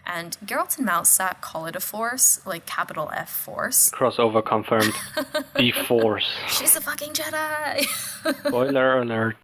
and Geralt and Moussac call it a force, like capital F force. Crossover confirmed. The Force. She's a fucking Jedi! Spoiler alert.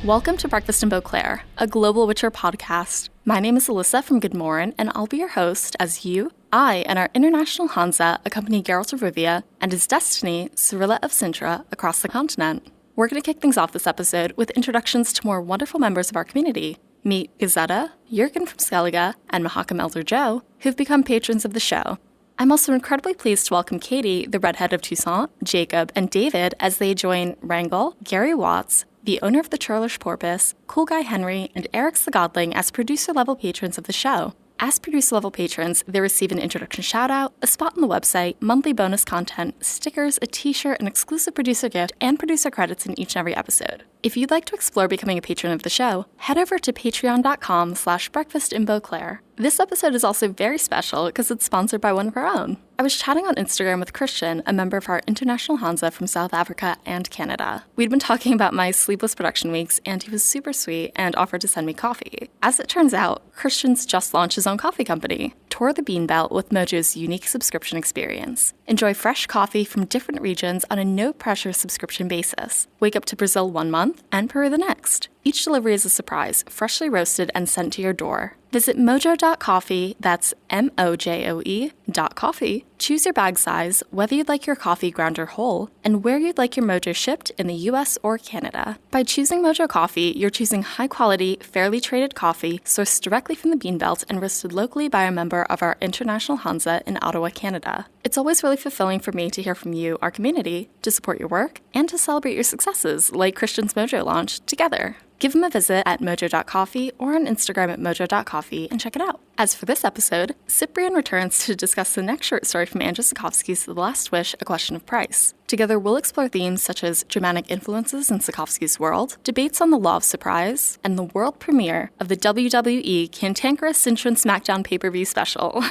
Welcome to Breakfast in Beauclair, a global Witcher podcast. My name is Alyssa from GoodMorhen, and I'll be your host as I, and our international hanza accompany Geralt of Rivia and his destiny, Cirilla of Cintra, across the continent. We're going to kick things off this episode with introductions to more wonderful members of our community. Meet Gazetta, Jurgen from Skellige, and Mahakam Elder Joe, who've become patrons of the show. I'm also incredibly pleased to welcome Katie, the redhead of Toussaint, Jacob, and David as they join Wrangle, Gary Watts, the owner of the Churlish Porpoise, Cool Guy Henry, and Eric's the Godling as producer-level patrons of the show. As producer-level patrons, they receive an introduction shout-out, a spot on the website, monthly bonus content, stickers, a t-shirt, an exclusive producer gift, and producer credits in each and every episode. If you'd like to explore becoming a patron of the show, head over to patreon.com/breakfastinbeauclair. This episode is also very special because it's sponsored by one of our own. I was chatting on Instagram with Christian, a member of our international hanza from South Africa and Canada. We'd been talking about my sleepless production weeks, and he was super sweet and offered to send me coffee. As it turns out, Christian's just launched his own coffee company, Tour the Bean Belt with Mojo's unique subscription experience. Enjoy fresh coffee from different regions on a no-pressure subscription basis. Wake up to Brazil one month and Peru the next. Each delivery is a surprise, freshly roasted and sent to your door. Visit mojo.coffee, that's MOJOE.coffee. Choose your bag size, whether you'd like your coffee ground or whole, and where you'd like your Mojo shipped in the US or Canada. By choosing Mojo Coffee, you're choosing high-quality, fairly traded coffee sourced directly from the bean belt and roasted locally by a member of our international hanza in Ottawa, Canada. It's always really fulfilling for me to hear from you, our community, to support your work, and to celebrate your successes, like Christian's Mojo launch, together. Give them a visit at mojo.coffee or on Instagram at mojo.coffee and check it out. As for this episode, Cyprian returns to discuss the next short story from Andrzej Sapkowski's The Last Wish, A Question of Price. Together, we'll explore themes such as Germanic influences in Sapkowski's world, debates on the law of surprise, and the world premiere of the WWE Cantankerous Cintran Smackdown pay-per-view special.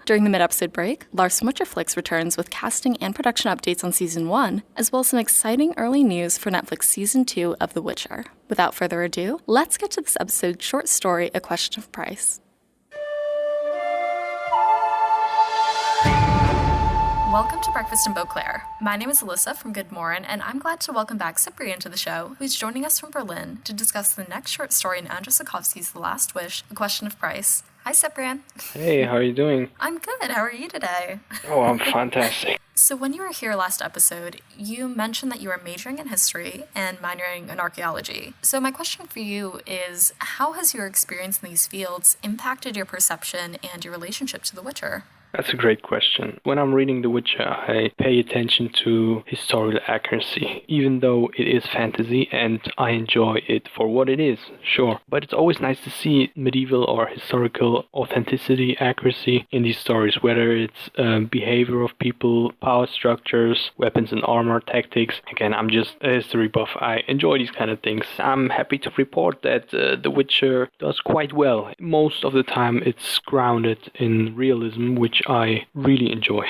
During the mid-episode break, Lars from Witcherflix returns with casting and production updates on Season 1, as well as some exciting early news for Netflix Season 2 of The Witcher. Without further ado, let's get to this episode's short story, A Question of Price. Welcome to Breakfast in Beauclair. My name is Alyssa from GoodMorhen, and I'm glad to welcome back Cyprian to the show, who's joining us from Berlin to discuss the next short story in Andrzej Sapkowski's The Last Wish, A Question of Price. Hi, Cyprian. Hey, how are you doing? I'm good. How are you today? Oh, I'm fantastic. So when you were here last episode, you mentioned that you were majoring in history and minoring in archaeology. So my question for you is, how has your experience in these fields impacted your perception and your relationship to The Witcher? That's a great question. When I'm reading The Witcher, I pay attention to historical accuracy, even though it is fantasy and I enjoy it for what it is, sure. But it's always nice to see medieval or historical authenticity, accuracy in these stories, whether it's behavior of people, power structures, weapons and armor, tactics. Again, I'm just a history buff. I enjoy these kind of things. I'm happy to report that The Witcher does quite well. Most of the time it's grounded in realism, which I really enjoy.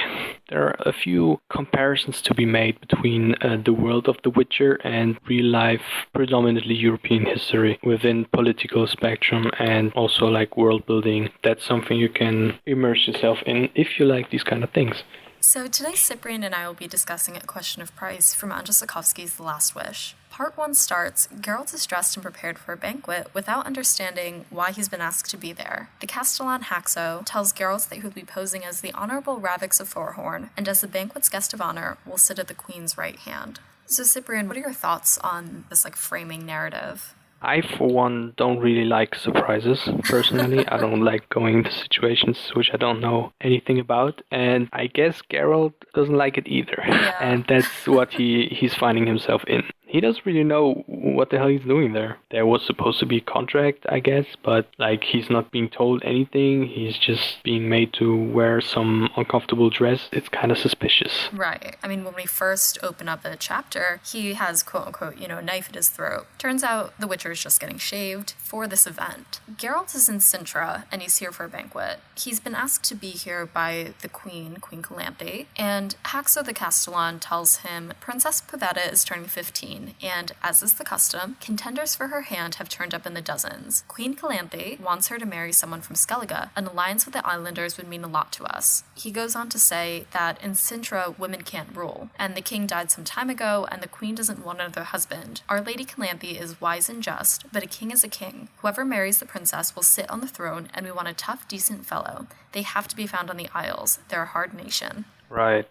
There are a few comparisons to be made between the world of The Witcher and real life, predominantly European history within political spectrum and also like world building. That's something you can immerse yourself in if you like these kind of things. So today, Cyprian and I will be discussing A Question of Price from Andrzej Sapkowski's The Last Wish. Part 1 starts, Geralt is dressed and prepared for a banquet without understanding why he's been asked to be there. The Castellan Haxo tells Geralt that he will be posing as the Honorable Ravix of Forhorn, and as the banquet's guest of honor, will sit at the Queen's right hand. So Cyprian, what are your thoughts on this framing narrative? I, for one, don't really like surprises, personally. I don't like going into situations which I don't know anything about. And I guess Geralt doesn't like it either. Yeah. And that's what he's finding himself in. he doesn't really know what the hell he's doing there. There was supposed to be a contract, I guess, but like he's not being told anything. He's just being made to wear some uncomfortable dress. It's kind of suspicious. Right. I mean, when we first open up the chapter, he has, quote unquote, a knife at his throat. Turns out the Witcher is just getting shaved for this event. Geralt is in Cintra, and he's here for a banquet. He's been asked to be here by the Queen Calanthe, and Haxo the Castellan tells him Princess Pavetta is turning 15, and as is the custom, contenders for her hand have turned up in the dozens. Queen Calanthe wants her to marry someone from Skellige. An alliance with the islanders would mean a lot to us. He goes on to say that in Cintra, women can't rule, and the king died some time ago, and the queen doesn't want another husband. Our Lady Calanthe is wise and just, but a king is a king. Whoever marries the princess will sit on the throne, and we want a tough, decent fellow. They have to be found on the Isles. They're a hard nation. Right.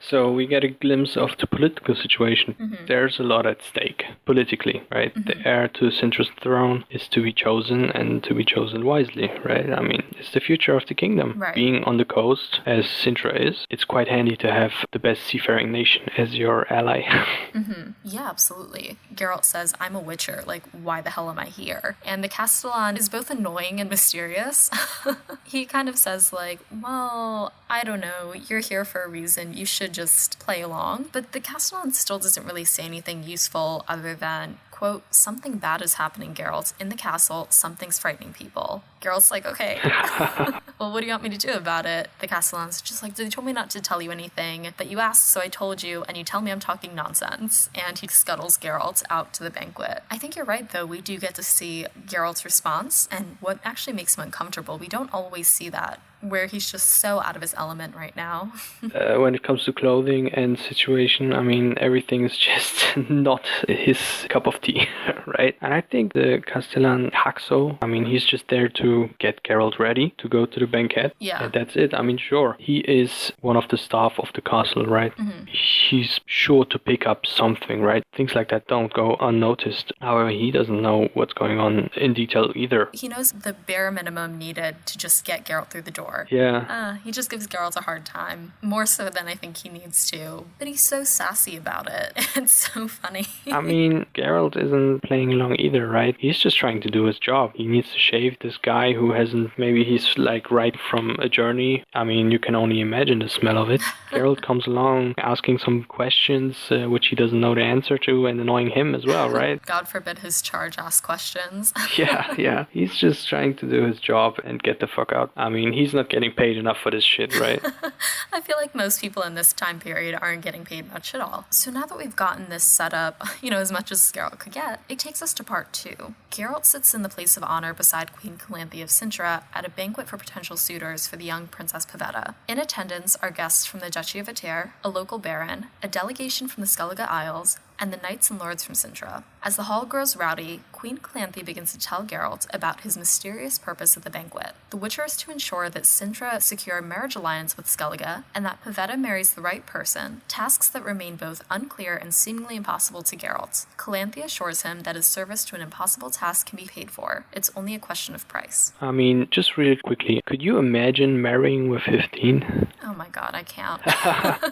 So we get a glimpse of the political situation. Mm-hmm. There's a lot at stake politically, right? Mm-hmm. The heir to Cintra's throne is to be chosen and to be chosen wisely, right? I mean, it's the future of the kingdom. Right. Being on the coast, as Cintra is, it's quite handy to have the best seafaring nation as your ally. Mm-hmm. Yeah, absolutely. Geralt says, I'm a witcher, like, why the hell am I here? And the Castellan is both annoying and mysterious. He kind of says, like, well, I don't know, you're here for a reason, you should just play along. But the Castellan still doesn't really say anything useful other than, quote, something bad is happening, Geralt. In the castle, something's frightening people. Geralt's like, okay, well, what do you want me to do about it? The Castellan's just like, they told me not to tell you anything, but you asked, so I told you, and you tell me I'm talking nonsense. And he scuttles Geralt out to the banquet. I think you're right, though. We do get to see Geralt's response and what actually makes him uncomfortable. We don't always see that, where he's just so out of his element right now. When it comes to clothing and situation, I mean, everything is just not his cup of tea, right? And I think the Castellan Haxo, I mean, he's just there to get Geralt ready to go to the banquet. Yeah. And that's it. I mean, sure, he is one of the staff of the castle, right? Mm-hmm. He's sure to pick up something, right? Things like that don't go unnoticed. However, he doesn't know what's going on in detail either. He knows the bare minimum needed to just get Geralt through the door. Yeah. He just gives Geralt a hard time, more so than I think he needs to. But he's so sassy about it. It's so funny. I mean, Geralt isn't playing along either, right? He's just trying to do his job. He needs to shave this guy who hasn't, maybe he's like right from a journey. I mean, you can only imagine the smell of it. Geralt comes along asking some questions which he doesn't know the answer to, and annoying him as well, right? God forbid his charge asks questions. Yeah. He's just trying to do his job and get the fuck out. I mean, he's not getting paid enough for this shit, right? I feel like most people in this time period aren't getting paid much at all. So now that we've gotten this set up, as much as Geralt could get, it takes us to part 2. Geralt sits in the place of honor beside Queen Calanthe of Cintra at a banquet for potential suitors for the young Princess Pavetta. In attendance are guests from the Duchy of Ater, a local baron, a delegation from the Skellige Isles, and the knights and lords from Cintra. As the hall grows rowdy, Queen Calanthe begins to tell Geralt about his mysterious purpose at the banquet. The Witcher is to ensure that Cintra secure a marriage alliance with Skellige, and that Pavetta marries the right person, tasks that remain both unclear and seemingly impossible to Geralt. Calanthe assures him that his service to an impossible task can be paid for. It's only a question of price. I mean, just really quickly, could you imagine marrying with 15? Oh my god, I can't.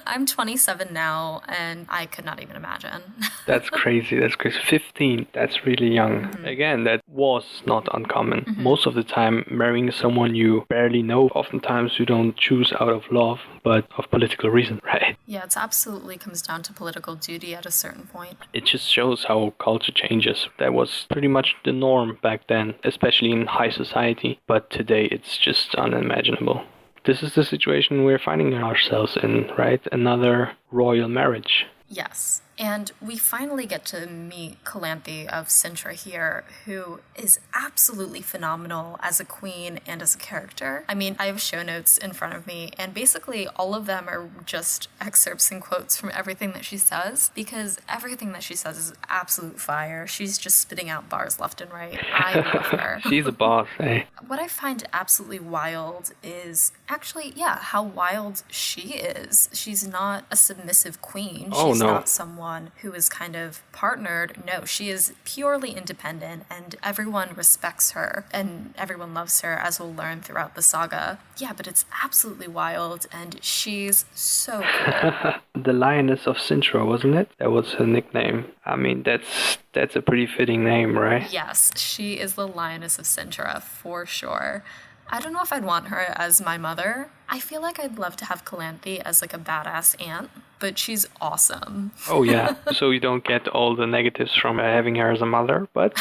I'm 27 now, and I could not even imagine. That's crazy. 15, that's really young. Mm-hmm. Again, that was not uncommon. Mm-hmm. Most of the time, marrying someone you barely know, oftentimes you don't choose out of love, but of political reason, right? Yeah, it absolutely comes down to political duty at a certain point. It just shows how culture changes. That was pretty much the norm back then, especially in high society, but today it's just unimaginable. This is the situation we're finding ourselves in, right? Another royal marriage. Yes. And we finally get to meet Calanthe of Cintra here, who is absolutely phenomenal as a queen and as a character. I mean, I have show notes in front of me, and basically all of them are just excerpts and quotes from everything that she says, because everything that she says is absolute fire. She's just spitting out bars left and right. I love her. She's a boss, eh? What I find absolutely wild is actually, how wild she is. She's not a submissive queen. She's not someone someone who is kind of partnered. No, she is purely independent, and everyone respects her, and everyone loves her, as we'll learn throughout the saga. Yeah, but it's absolutely wild, and she's so cool. The Lioness of Cintra, wasn't it? That was her nickname. I mean, that's a pretty fitting name, right? Yes, she is the Lioness of Cintra, for sure. I don't know if I'd want her as my mother. I feel like I'd love to have Calanthe as like a badass aunt, but she's awesome. Oh yeah, so you don't get all the negatives from having her as a mother, but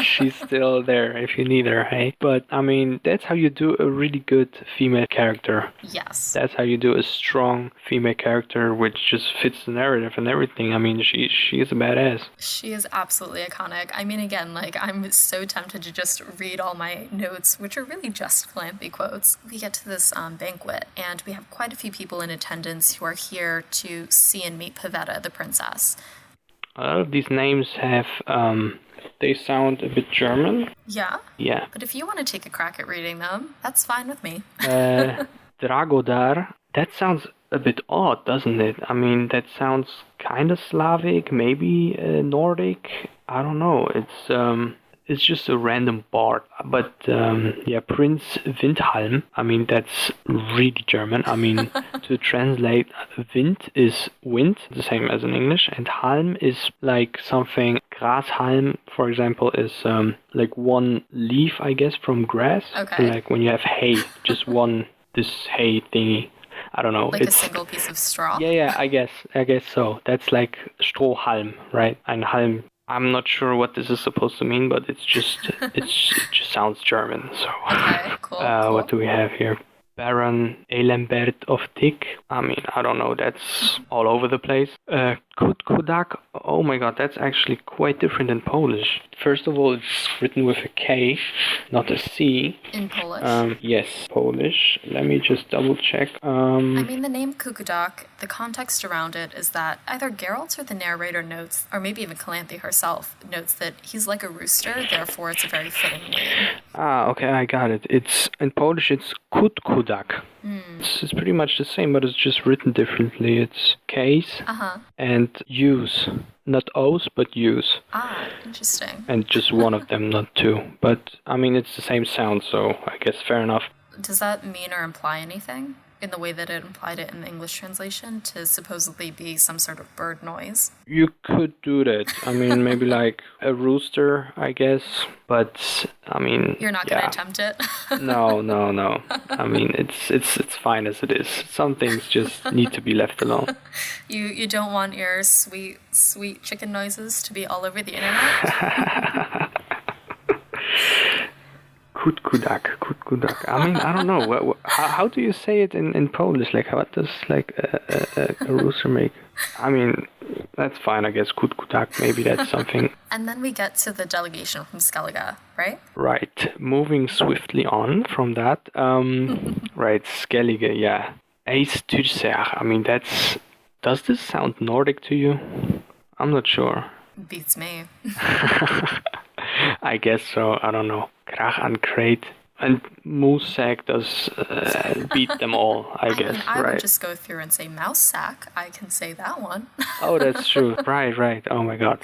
she's still there if you need her, hey? But I mean, that's how you do a really good female character. Yes. That's how you do a strong female character which just fits the narrative and everything. I mean, she is a badass. She is absolutely iconic. I mean, again, like, I'm so tempted to just read all my notes, which are really just Calanthe quotes. We get to this banquet, and we have quite a few people in attendance who are here to see and meet Pavetta, the princess. A lot of these names have, they sound a bit German. Yeah? Yeah. But if you want to take a crack at reading them, that's fine with me. Dragodar, that sounds a bit odd, doesn't it? I mean, that sounds kind of Slavic, maybe Nordic. I don't know. It's just a random bard. But yeah, Prince Windhalm, I mean, that's really German. I mean, to translate, Wind is wind, the same as in English, and Halm is like something. Grashalm, for example, is like one leaf, I guess, from grass. Okay. Like when you have hay, just this hay thingy. I don't know. Like a single piece of straw? Yeah, I guess so. That's like Strohhalm, right? And Halm. I'm not sure what this is supposed to mean, but it just sounds German. So, okay, cool. What do we have here? Baron Elembert of Tick. I mean, I don't know. That's all over the place. Kutkudak. Oh my god, that's actually quite different in Polish. First of all, it's written with a K, not a C. In Polish? Yes, Polish. Let me just double check. I mean, the name Kukudak, the context around it is that either Geralt or the narrator notes, or maybe even Calanthe herself, notes that he's like a rooster, therefore it's a very fitting name. Ah, okay, I got it. It's in Polish, it's Kutkudak. It's pretty much the same, but it's just written differently. It's K's and U's. Not O's, but U's. Ah, interesting. And just one of them, not two. But, I mean, it's the same sound, so I guess fair enough. Does that mean or imply anything? In the way that it implied it in the English translation, to supposedly be some sort of bird noise? You could do that. I mean, maybe like a rooster, I guess. But, I mean, you're not going to attempt it? No. I mean, it's fine as it is. Some things just need to be left alone. You don't want your sweet chicken noises to be all over the internet? Kutkudak. I mean, I don't know. How do you say it in Polish? Like, what does like a rooster make? I mean, that's fine, I guess. Kutkudak, maybe that's something. And then we get to the delegation from Skellige, right? Right. Moving swiftly on from that. Right, Skellige, yeah. Ace Tudser. I mean, that's... Does this sound Nordic to you? I'm not sure. Beats me. I guess so. I don't know. Krach an Crate. And Moosesack does beat them all, I guess. I would just go through and say mouse sack. I can say that one. Oh, that's true. Right. Oh my god.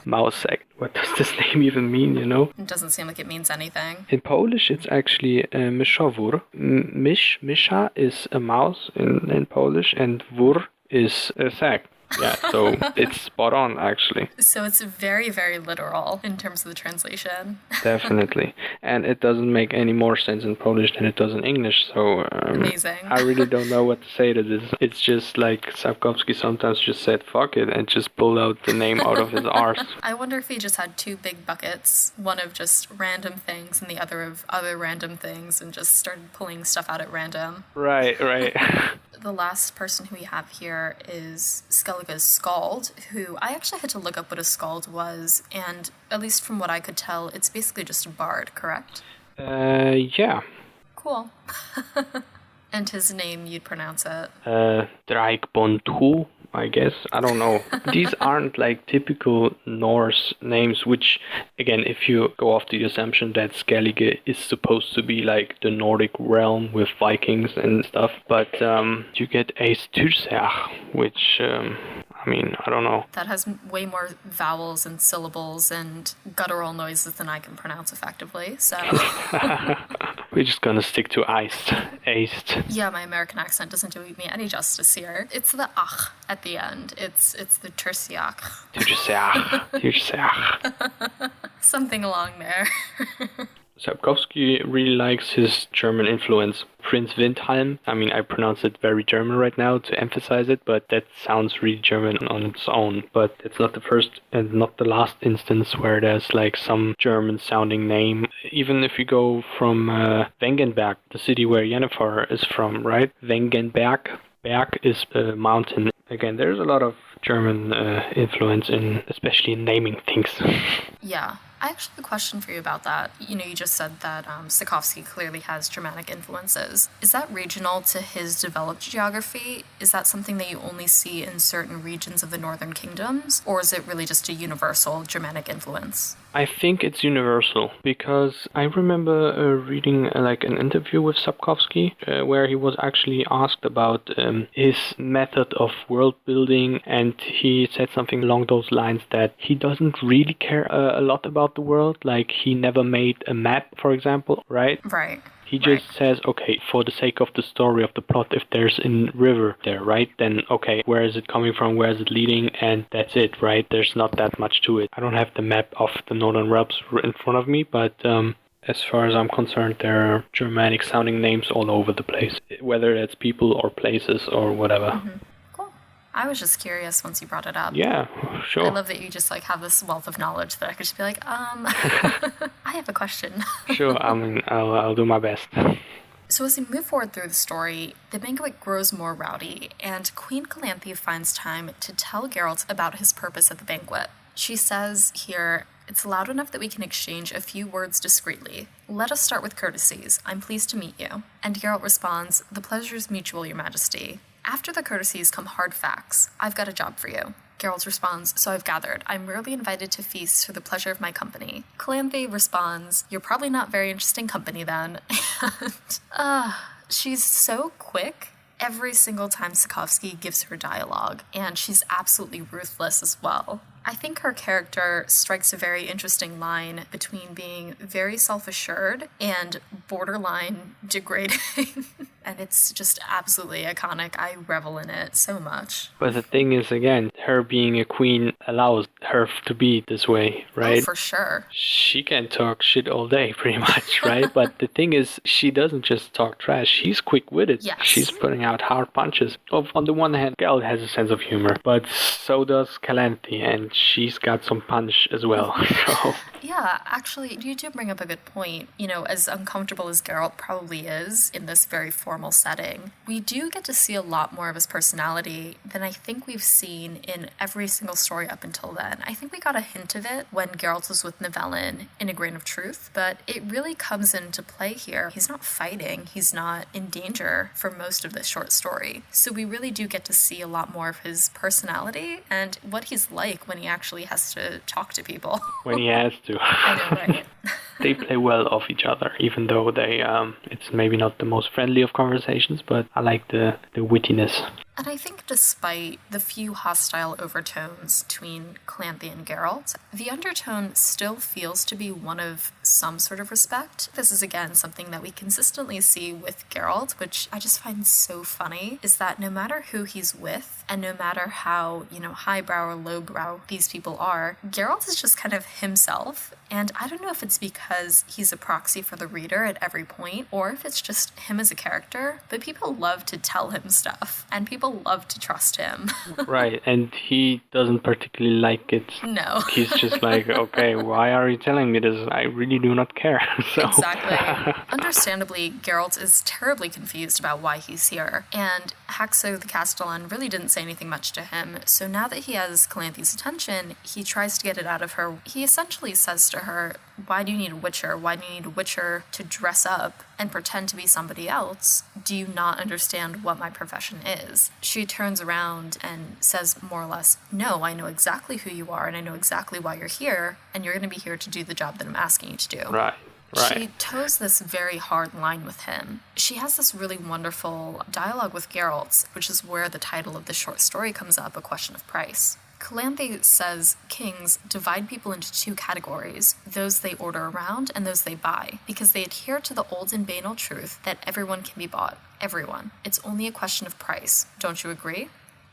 Mousesack. What does this name even mean, you know? It doesn't seem like it means anything. In Polish, it's actually myszowór. Mysza is a mouse in Polish, and wór is a sack. Yeah, so it's spot on, actually. So it's very, very literal in terms of the translation. Definitely. And it doesn't make any more sense in Polish than it does in English, so... Amazing. I really don't know what to say to this. It's just like Sapkowski sometimes just said, fuck it, and just pulled out the name out of his arse. I wonder if he just had two big buckets, one of just random things and the other of other random things, and just started pulling stuff out at random. Right. The last person who we have here is Skellige's Skald, who I actually had to look up what a Skald was, and at least from what I could tell, it's basically just a bard, correct? Yeah. Cool. And his name, you'd pronounce it? Draikbontu. I guess. I don't know. These aren't like typical Norse names, which, again, if you go off the assumption that Skellige is supposed to be like the Nordic realm with Vikings and stuff, but you get Eistyrser, which, I don't know. That has way more vowels and syllables and guttural noises than I can pronounce effectively, so... We're just gonna stick to Eist. Yeah, my American accent doesn't do me any justice here. It's the ach at the end. It's the tertiach. Tertiach. Something along there. Sapkowski really likes his German influence. Prince Windhelm, I pronounce it very German right now to emphasize it, but that sounds really German on its own. But it's not the first and not the last instance where there's like some German sounding name. Even if you go from Wengenberg, the city where Yennefer is from, right? Wengenberg. Berg is a mountain. Again, there's a lot of German influence especially in naming things. Yeah. I actually have a question for you about that. You just said that Sapkowski clearly has Germanic influences. Is that regional to his developed geography? Is that something that you only see in certain regions of the northern kingdoms? Or is it really just a universal Germanic influence? I think it's universal, because I remember reading like an interview with Sapkowski where he was actually asked about his method of world building, and he said something along those lines that he doesn't really care a lot about the world. Like, he never made a map, for example, right? Right. He just says, okay, for the sake of the story of the plot, if there's a river there, right, then, okay, where is it coming from, where is it leading, and that's it, right? There's not that much to it. I don't have the map of the Northern Realms in front of me, but as far as I'm concerned, there are Germanic-sounding names all over the place, whether it's people or places or whatever. Mm-hmm. I was just curious once you brought it up. Yeah, sure. I love that you just have this wealth of knowledge that I could just be like, I have a question. Sure, I'll do my best. So as we move forward through the story, the banquet grows more rowdy, and Queen Calanthe finds time to tell Geralt about his purpose at the banquet. She says here, "It's loud enough that we can exchange a few words discreetly. Let us start with courtesies. I'm pleased to meet you." And Geralt responds, "The pleasure is mutual, Your Majesty." After the courtesies come hard facts. "I've got a job for you." Geralt responds, "So I've gathered. I'm rarely invited to feasts for the pleasure of my company." Calanthe responds, "You're probably not very interesting company then." And, she's so quick. Every single time Sapkowski gives her dialogue, and she's absolutely ruthless as well. I think her character strikes a very interesting line between being very self-assured and borderline degrading. And it's just absolutely iconic. I revel in it so much. But the thing is, again, her being a queen allows her to be this way, right? Oh, for sure. She can talk shit all day, pretty much, right? But the thing is, she doesn't just talk trash. She's quick-witted. Yes. She's putting out hard punches. On the one hand, Geralt has a sense of humor, but so does Calanthe, and she's got some punch as well. So. Yeah, actually, you do bring up a good point. As uncomfortable as Geralt probably is in this very formal setting, we do get to see a lot more of his personality than I think we've seen in every single story up until then. I think we got a hint of it when Geralt was with Nivellen in A Grain of Truth, but it really comes into play here. He's not fighting, he's not in danger for most of this short story. So we really do get to see a lot more of his personality and what he's like when he actually has to talk to people. When he has to. I know, right? They play well off each other, even though they it's maybe not the most friendly of conversations, but I like the wittiness. And I think despite the few hostile overtones between Calanthe and Geralt, the undertone still feels to be one of some sort of respect. This is again something that we consistently see with Geralt, which I just find so funny, is that no matter who he's with, and no matter how, highbrow or lowbrow these people are, Geralt is just kind of himself. And I don't know if it's because he's a proxy for the reader at every point, or if it's just him as a character, but people love to tell him stuff, and people love to trust him. Right, and he doesn't particularly like it. No. He's just like, okay, why are you telling me this? I really do not care. So. Exactly. Understandably, Geralt is terribly confused about why he's here, and Haxo the Castellan really didn't say anything much to him, so now that he has Calanthe's attention, he tries to get it out of her. He essentially says to her, why do you need a witcher? Why do you need a witcher to dress up and pretend to be somebody else? Do you not understand what my profession is? She turns around and says more or less, no, I know exactly who you are and I know exactly why you're here, and you're going to be here to do the job that I'm asking you to do. Right. She toes this very hard line with him. She has this really wonderful dialogue with Geralt, which is where the title of the short story comes up, A Question of Price. Calanthe says kings divide people into two categories, those they order around and those they buy, because they adhere to the old and banal truth that everyone can be bought. Everyone. It's only a question of price. Don't you agree?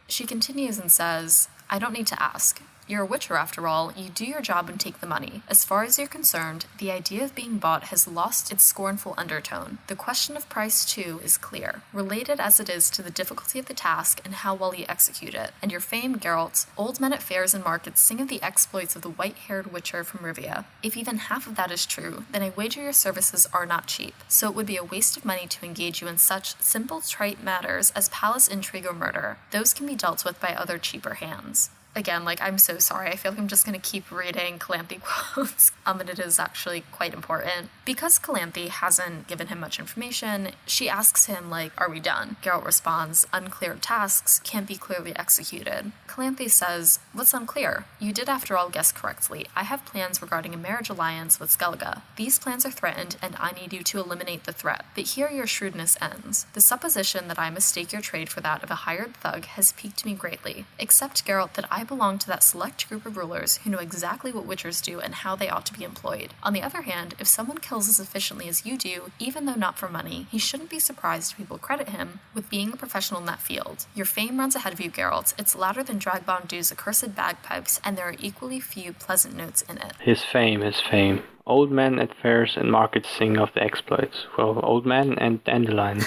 She continues and says, I don't need to ask. You're a witcher after all, you do your job and take the money. As far as you're concerned, the idea of being bought has lost its scornful undertone. The question of price, too, is clear, related as it is to the difficulty of the task and how well you execute it. And your fame, Geralt, old men at fairs and markets sing of the exploits of the white-haired witcher from Rivia. If even half of that is true, then I wager your services are not cheap, so it would be a waste of money to engage you in such simple, trite matters as palace intrigue or murder. Those can be dealt with by other cheaper hands. Again, I'm so sorry. I feel like I'm just going to keep reading Calanthe quotes, but it is actually quite important. Because Calanthe hasn't given him much information, she asks him, are we done? Geralt responds, unclear tasks can't be clearly executed. Calanthe says, what's unclear? You did, after all, guess correctly. I have plans regarding a marriage alliance with Skellige. These plans are threatened, and I need you to eliminate the threat. But here your shrewdness ends. The supposition that I mistake your trade for that of a hired thug has piqued me greatly. Accept, Geralt, that I belong to that select group of rulers who know exactly what witchers do and how they ought to be employed. On the other hand, if someone kills as efficiently as you do, even though not for money, he shouldn't be surprised if people credit him with being a professional in that field. Your fame runs ahead of you, Geralt. It's louder than Dragbon Dew's accursed bagpipes, and there are equally few pleasant notes in it. His fame. Old men at fairs and markets sing of the exploits. Well, old man and dandelion.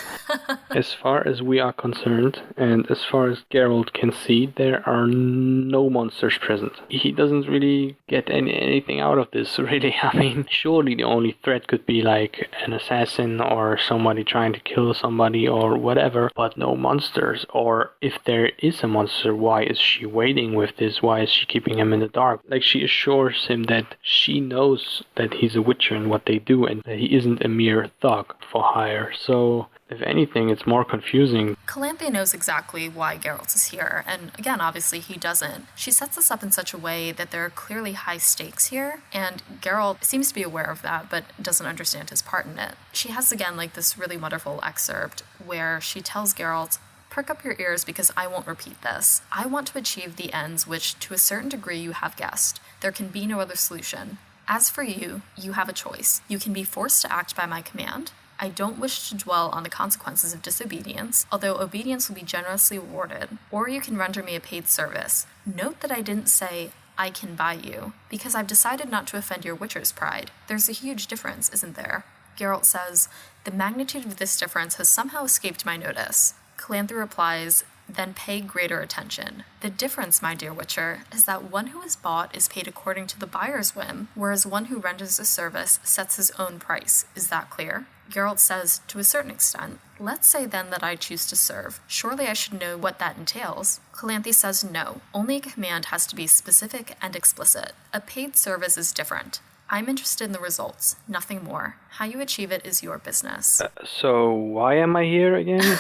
As far as we are concerned, and as far as Geralt can see, there are no monsters present. He doesn't really get anything out of this, really. I mean, surely the only threat could be an assassin or somebody trying to kill somebody or whatever, but no monsters. Or if there is a monster, why is she waiting with this? Why is she keeping him in the dark? She assures him that she knows that he's a witcher and what they do, and that he isn't a mere thug for hire. So, if anything, it's more confusing. Calanthe knows exactly why Geralt is here, and again, obviously he doesn't. She sets this up in such a way that there are clearly high stakes here, and Geralt seems to be aware of that, but doesn't understand his part in it. She has, again, this really wonderful excerpt where she tells Geralt, perk up your ears because I won't repeat this. I want to achieve the ends which, to a certain degree, you have guessed. There can be no other solution. As for you, you have a choice. You can be forced to act by my command. I don't wish to dwell on the consequences of disobedience, although obedience will be generously rewarded. Or you can render me a paid service. Note that I didn't say, I can buy you, because I've decided not to offend your witcher's pride. There's a huge difference, isn't there? Geralt says, the magnitude of this difference has somehow escaped my notice. Calanthe replies, then pay greater attention. The difference, my dear witcher, is that one who is bought is paid according to the buyer's whim, whereas one who renders a service sets his own price. Is that clear? Geralt says, to a certain extent. Let's say then that I choose to serve. Surely I should know what that entails. Calanthe says no. Only a command has to be specific and explicit. A paid service is different. I'm interested in the results, nothing more. How you achieve it is your business. So why am I here again?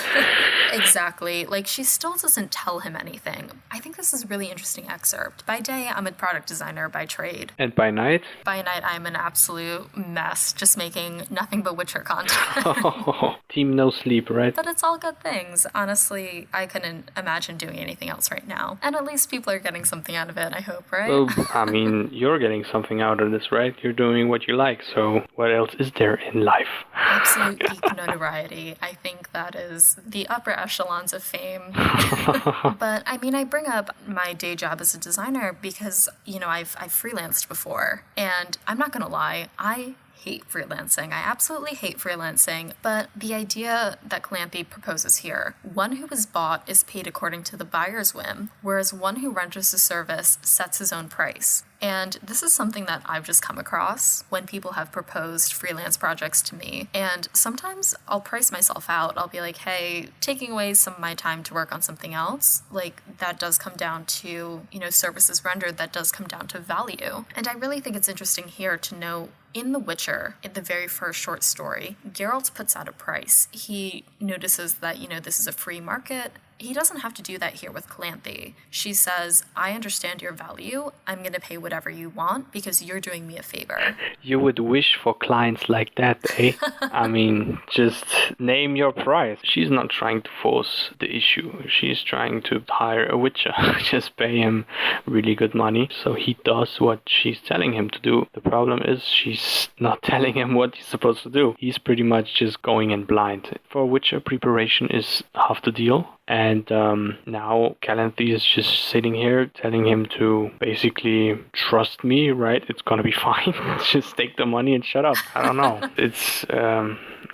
Exactly. She still doesn't tell him anything. I think this is a really interesting excerpt. By day, I'm a product designer by trade. And by night? By night, I'm an absolute mess, just making nothing but Witcher content. Team no sleep, right? But it's all good things. Honestly, I couldn't imagine doing anything else right now. And at least people are getting something out of it, I hope, right? Well, I mean, you're getting something out of this, right? You're doing what you like, so what else is there in life? Absolute geek notoriety. I think that is the upper echelons of fame. But I mean, I bring up my day job as a designer because, I've freelanced before. And I'm not going to lie, I hate freelancing. I absolutely hate freelancing, but the idea that Calanthe proposes here, one who is bought is paid according to the buyer's whim, whereas one who renders the service sets his own price. And this is something that I've just come across when people have proposed freelance projects to me. And sometimes I'll price myself out. I'll be like, hey, taking away some of my time to work on something else, like that does come down to, services rendered, that does come down to value. And I really think it's interesting here to note in The Witcher, in the very first short story, Geralt puts out a price. He notices that, this is a free market. He doesn't have to do that here with Calanthe. She says, I understand your value. I'm going to pay whatever you want because you're doing me a favor. You would wish for clients like that, eh? I mean, just name your price. She's not trying to force the issue. She's trying to hire a witcher. Just pay him really good money so he does what she's telling him to do. The problem is she's not telling him what he's supposed to do. He's pretty much just going in blind. For witcher, preparation is half the deal. And now Calanthe is just sitting here telling him to basically trust me, right? It's gonna be fine. Just take the money and shut up. I don't know. It's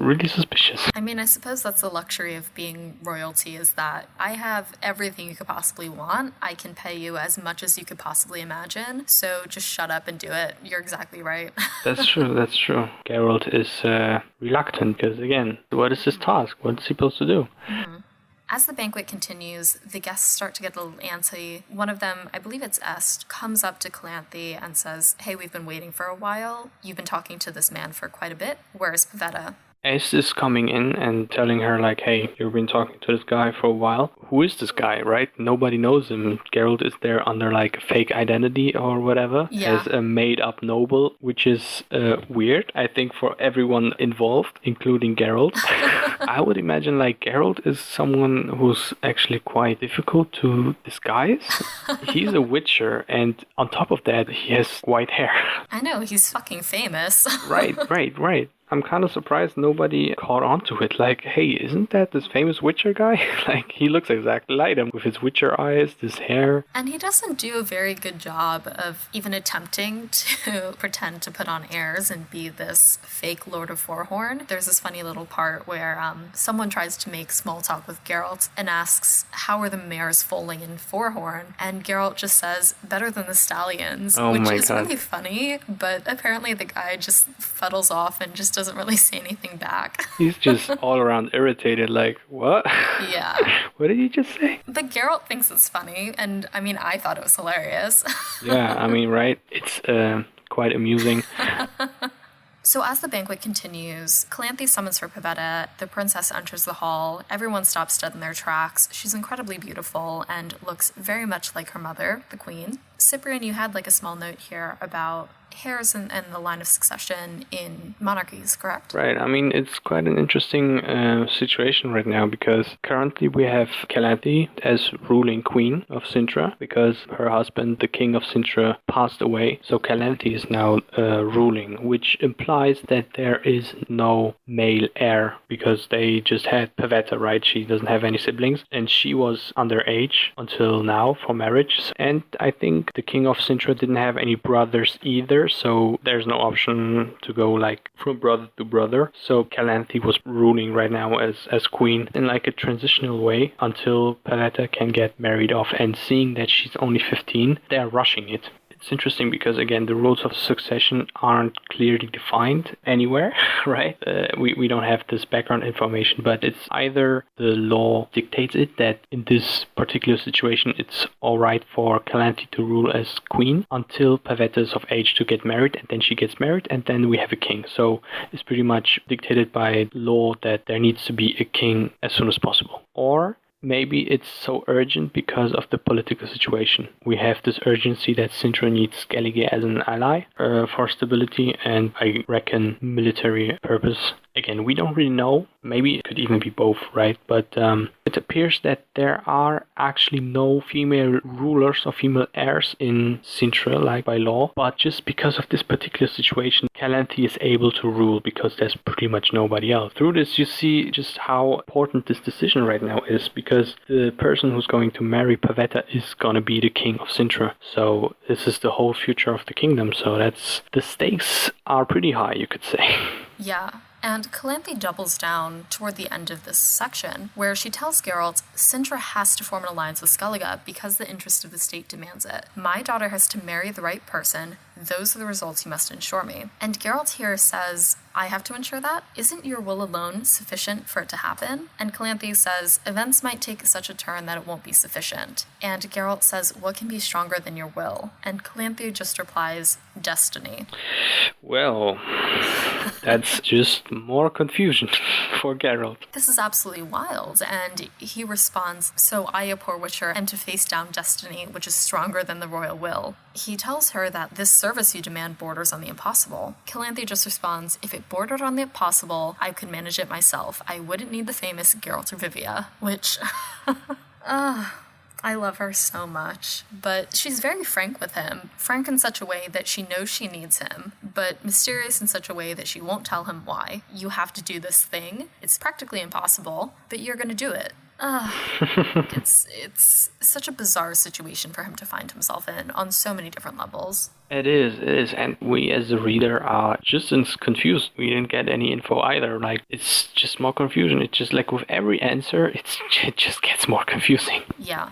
really suspicious. I mean, I suppose that's the luxury of being royalty, is that I have everything you could possibly want. I can pay you as much as you could possibly imagine. So just shut up and do it. You're exactly right. That's true. Geralt is reluctant because, again, what is his task? What is he supposed to do? Mm-hmm. As the banquet continues, the guests start to get a little antsy. One of them, I believe it's Est, comes up to Calanthe and says, hey, we've been waiting for a while. You've been talking to this man for quite a bit. Where's Pavetta? Ace is coming in and telling her, like, hey, you've been talking to this guy for a while. Who is this guy, right? Nobody knows him. Geralt is there under, like, a fake identity or whatever. Yeah. As a made-up noble, which is weird, I think, for everyone involved, including Geralt. I would imagine, like, Geralt is someone who's actually quite difficult to disguise. He's a witcher, and on top of that, he has white hair. I know, he's fucking famous. Right. I'm kind of surprised nobody caught on to it. Like, hey, isn't that this famous Witcher guy? Like, he looks exactly like him with his Witcher eyes, this hair. And he doesn't do a very good job of even attempting to pretend to put on airs and be this fake Lord of Forhorn. There's this funny little part where someone tries to make small talk with Geralt and asks, how are the mares foaling in Forhorn? And Geralt just says, better than the stallions, which is really funny, but apparently the guy just fuddles off and just doesn't really say anything back. He's just all around irritated, like, what? Yeah. What did he just say? But Geralt thinks it's funny, and I mean, I thought it was hilarious. Yeah, I mean, right? It's quite amusing. So as the banquet continues, Calanthe summons for Pavetta, the princess enters the hall, everyone stops dead in their tracks. She's incredibly beautiful and looks very much like her mother, the queen. Cyprian, you had like a small note here about heirs and the line of succession in monarchies, correct? Right. I mean, it's quite an interesting situation right now because currently we have Calanthe as ruling queen of Cintra because her husband, the king of Cintra, passed away. So Calanthe is now ruling, which implies that there is no male heir because they just had Pavetta, right? She doesn't have any siblings and she was underage until now for marriage. And I think the king of Cintra didn't have any brothers either. So there's no option to go like from brother to brother. So Calanthe was ruling right now as queen in like a transitional way until Pavetta can get married off. And seeing that she's only 15, they're rushing it. It's interesting because, again, the rules of succession aren't clearly defined anywhere, right? We don't have this background information, but it's either the law dictates it that in this particular situation it's all right for Calanthe to rule as queen until Pavetta is of age to get married, and then she gets married, and then we have a king. So it's pretty much dictated by law that there needs to be a king as soon as possible. Or maybe it's so urgent because of the political situation. We have this urgency that Cintra needs Skellige as an ally for stability and I reckon military purpose. Again, we don't really know. Maybe it could even be both, right? But it appears that there are actually no female rulers or female heirs in Cintra, like by law. But just because of this particular situation, Calanthe is able to rule because there's pretty much nobody else. Through this, you see just how important this decision right now is because the person who's going to marry Pavetta is going to be the king of Cintra. So this is the whole future of the kingdom. So the stakes are pretty high, you could say. Yeah. And Calanthe doubles down toward the end of this section, where she tells Geralt, Cintra has to form an alliance with Skellige because the interest of the state demands it. My daughter has to marry the right person. Those are the results you must ensure me. And Geralt here says, I have to ensure that? Isn't your will alone sufficient for it to happen? And Calanthe says, events might take such a turn that it won't be sufficient. And Geralt says, what can be stronger than your will? And Calanthe just replies, destiny. Well, that's just more confusion for Geralt. This is absolutely wild, and he responds, so I, a poor witcher, am to face down destiny, which is stronger than the royal will. He tells her that this service you demand borders on the impossible. Calanthe just responds, if it bordered on the impossible, I could manage it myself. I wouldn't need the famous Geralt of Rivia, which... I love her so much, but she's very frank with him. Frank in such a way that she knows she needs him, but mysterious in such a way that she won't tell him why. You have to do this thing. It's practically impossible, but you're gonna do it. It's such a bizarre situation for him to find himself in on so many different levels. It is, and we as the reader are just as confused. We didn't get any info either. Like, it's just more confusion. It's just like with every answer, it just gets more confusing. Yeah.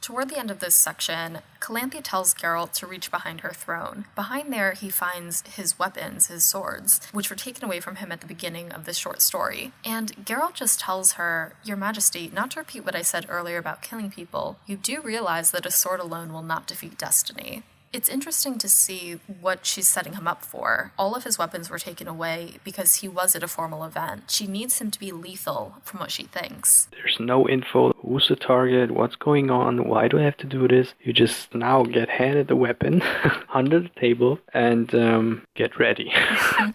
Toward the end of this section, Calanthe tells Geralt to reach behind her throne. Behind there, he finds his weapons, his swords, which were taken away from him at the beginning of this short story. And Geralt just tells her, Your Majesty, not to repeat what I said earlier about killing people, you do realize that a sword alone will not defeat destiny. It's interesting to see what she's setting him up for. All of his weapons were taken away because he was at a formal event. She needs him to be lethal from what she thinks. There's no info. Who's the target? What's going on? Why do I have to do this? You just now get handed the weapon under the table and get ready.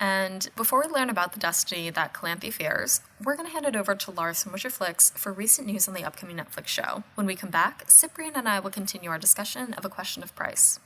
And before we learn about the destiny that Calanthe fears, we're going to hand it over to Lars from Witcher Flicks for recent news on the upcoming Netflix show. When we come back, Cyprian and I will continue our discussion of A Question of Price.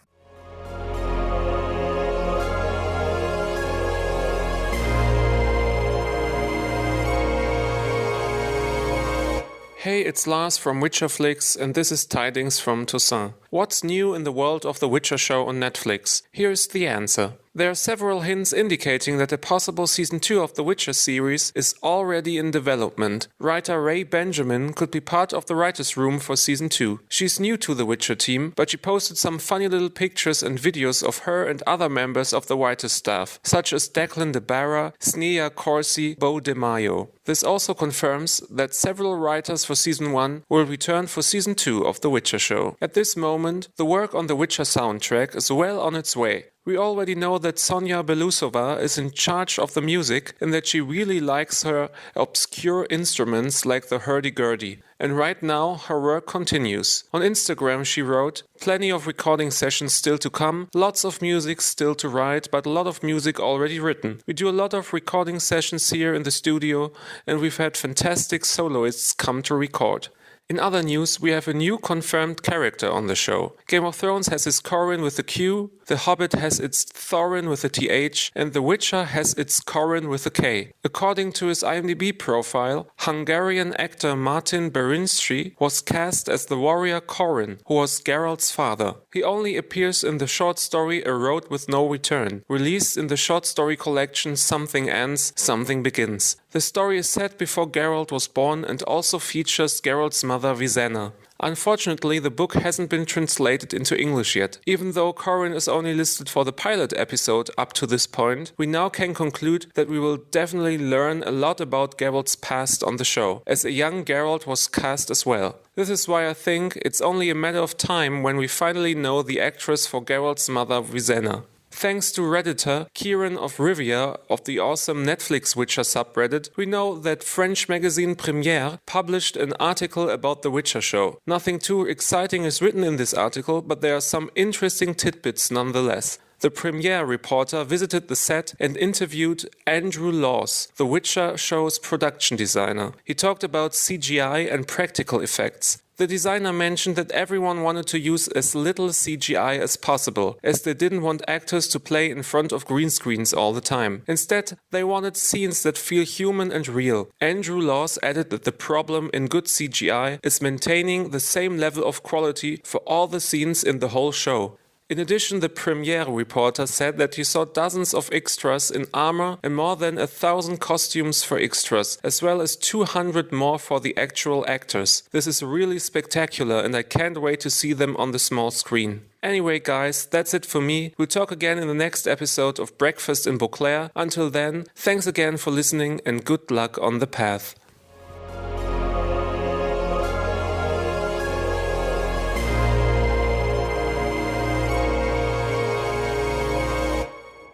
Hey, it's Lars from Witcher Flicks, and this is Tidings from Toussaint. What's new in the world of The Witcher show on Netflix? Here's the answer. There are several hints indicating that a possible Season 2 of The Witcher series is already in development. Writer Ray Benjamin could be part of the writer's room for Season 2. She's new to the Witcher team, but she posted some funny little pictures and videos of her and other members of the writer's staff, such as Declan de Barra, Snea Corsi, Bo De Mayo. This also confirms that several writers for Season 1 will return for Season 2 of The Witcher show. At this moment, the work on the Witcher soundtrack is well on its way. We already know that Sonia Belousova is in charge of the music and that she really likes her obscure instruments like the hurdy-gurdy. And right now, her work continues. On Instagram she wrote, plenty of recording sessions still to come, lots of music still to write, but a lot of music already written. We do a lot of recording sessions here in the studio, and we've had fantastic soloists come to record. In other news, we have a new confirmed character on the show. Game of Thrones has its Corin with a Q, The Hobbit has its Thorin with a TH, and The Witcher has its Corin with a K. According to his IMDb profile, Hungarian actor Martin Berinski was cast as the warrior Corin, who was Geralt's father. He only appears in the short story A Road with No Return, released in the short story collection Something Ends, Something Begins. The story is set before Geralt was born and also features Geralt's mother Visenna. Unfortunately, the book hasn't been translated into English yet. Even though Corin is only listed for the pilot episode up to this point, we now can conclude that we will definitely learn a lot about Geralt's past on the show, as a young Geralt was cast as well. This is why I think it's only a matter of time when we finally know the actress for Geralt's mother Visenna. Thanks to Redditor Kieran of Rivia of the awesome Netflix Witcher subreddit, we know that French magazine Premiere published an article about the Witcher show. Nothing too exciting is written in this article, but there are some interesting tidbits nonetheless. The Premiere reporter visited the set and interviewed Andrew Laws, the Witcher show's production designer. He talked about CGI and practical effects. The designer mentioned that everyone wanted to use as little CGI as possible, as they didn't want actors to play in front of green screens all the time. Instead, they wanted scenes that feel human and real. Andrew Laws added that the problem in good CGI is maintaining the same level of quality for all the scenes in the whole show. In addition, the Premiere reporter said that he saw dozens of extras in armor and more than 1,000 costumes for extras, as well as 200 more for the actual actors. This is really spectacular and I can't wait to see them on the small screen. Anyway guys, that's it for me. We'll talk again in the next episode of Breakfast in Beauclair. Until then, thanks again for listening and good luck on the path.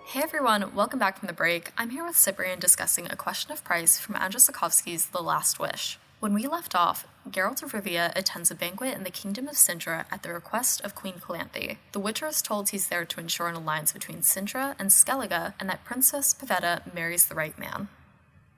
Hey everyone, welcome back from the break. I'm here with Cyprian discussing A Question of Price from Andrzej Sapkowski's The Last Wish. When we left off, Geralt of Rivia attends a banquet in the kingdom of Cintra at the request of Queen Calanthe. The Witcher is told he's there to ensure an alliance between Cintra and Skellige, and that Princess Pavetta marries the right man.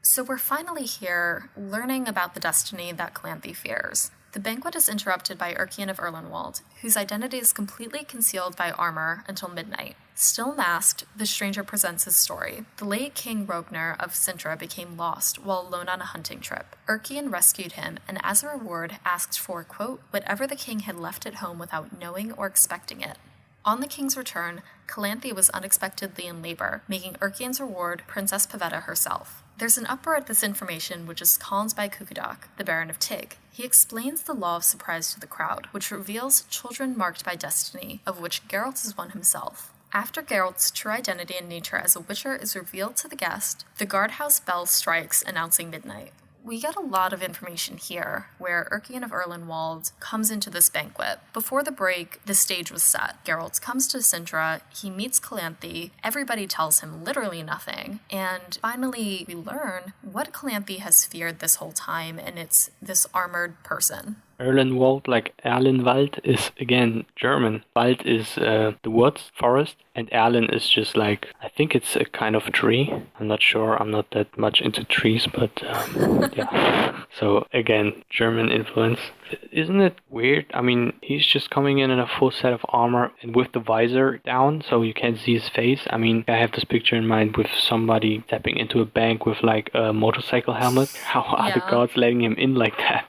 So we're finally here, learning about the destiny that Calanthe fears. The banquet is interrupted by Urkian of Erlenwald, whose identity is completely concealed by armor until midnight. Still masked, the stranger presents his story. The late King Rogner of Cintra became lost while alone on a hunting trip. Urkian rescued him, and as a reward asked for, quote, whatever the king had left at home without knowing or expecting it. On the king's return, Calanthe was unexpectedly in labor, making Urkian's reward Princess Pavetta herself. There's an uproar at this information, which is called by Kukudak, the Baron of Tig. He explains the law of surprise to the crowd, which reveals children marked by destiny, of which Geralt is one himself. After Geralt's true identity and nature as a Witcher is revealed to the guest, the guardhouse bell strikes, announcing midnight. We get a lot of information here, where Urkian of Erlenwald comes into this banquet. Before the break, the stage was set. Geralt comes to Cintra, he meets Calanthe, everybody tells him literally nothing, and finally we learn what Calanthe has feared this whole time, and it's this armored person. Erlenwald, like Erlenwald, is again German. Wald is the woods, forest, and Erlen is just like, I think it's a kind of tree. I'm not sure, I'm not that much into trees, but yeah. So again, German influence. Isn't it weird? I mean, he's just coming in a full set of armor and with the visor down, so you can't see his face. I mean, I have this picture in mind with somebody stepping into a bank with like a motorcycle helmet. How are the gods letting him in like that?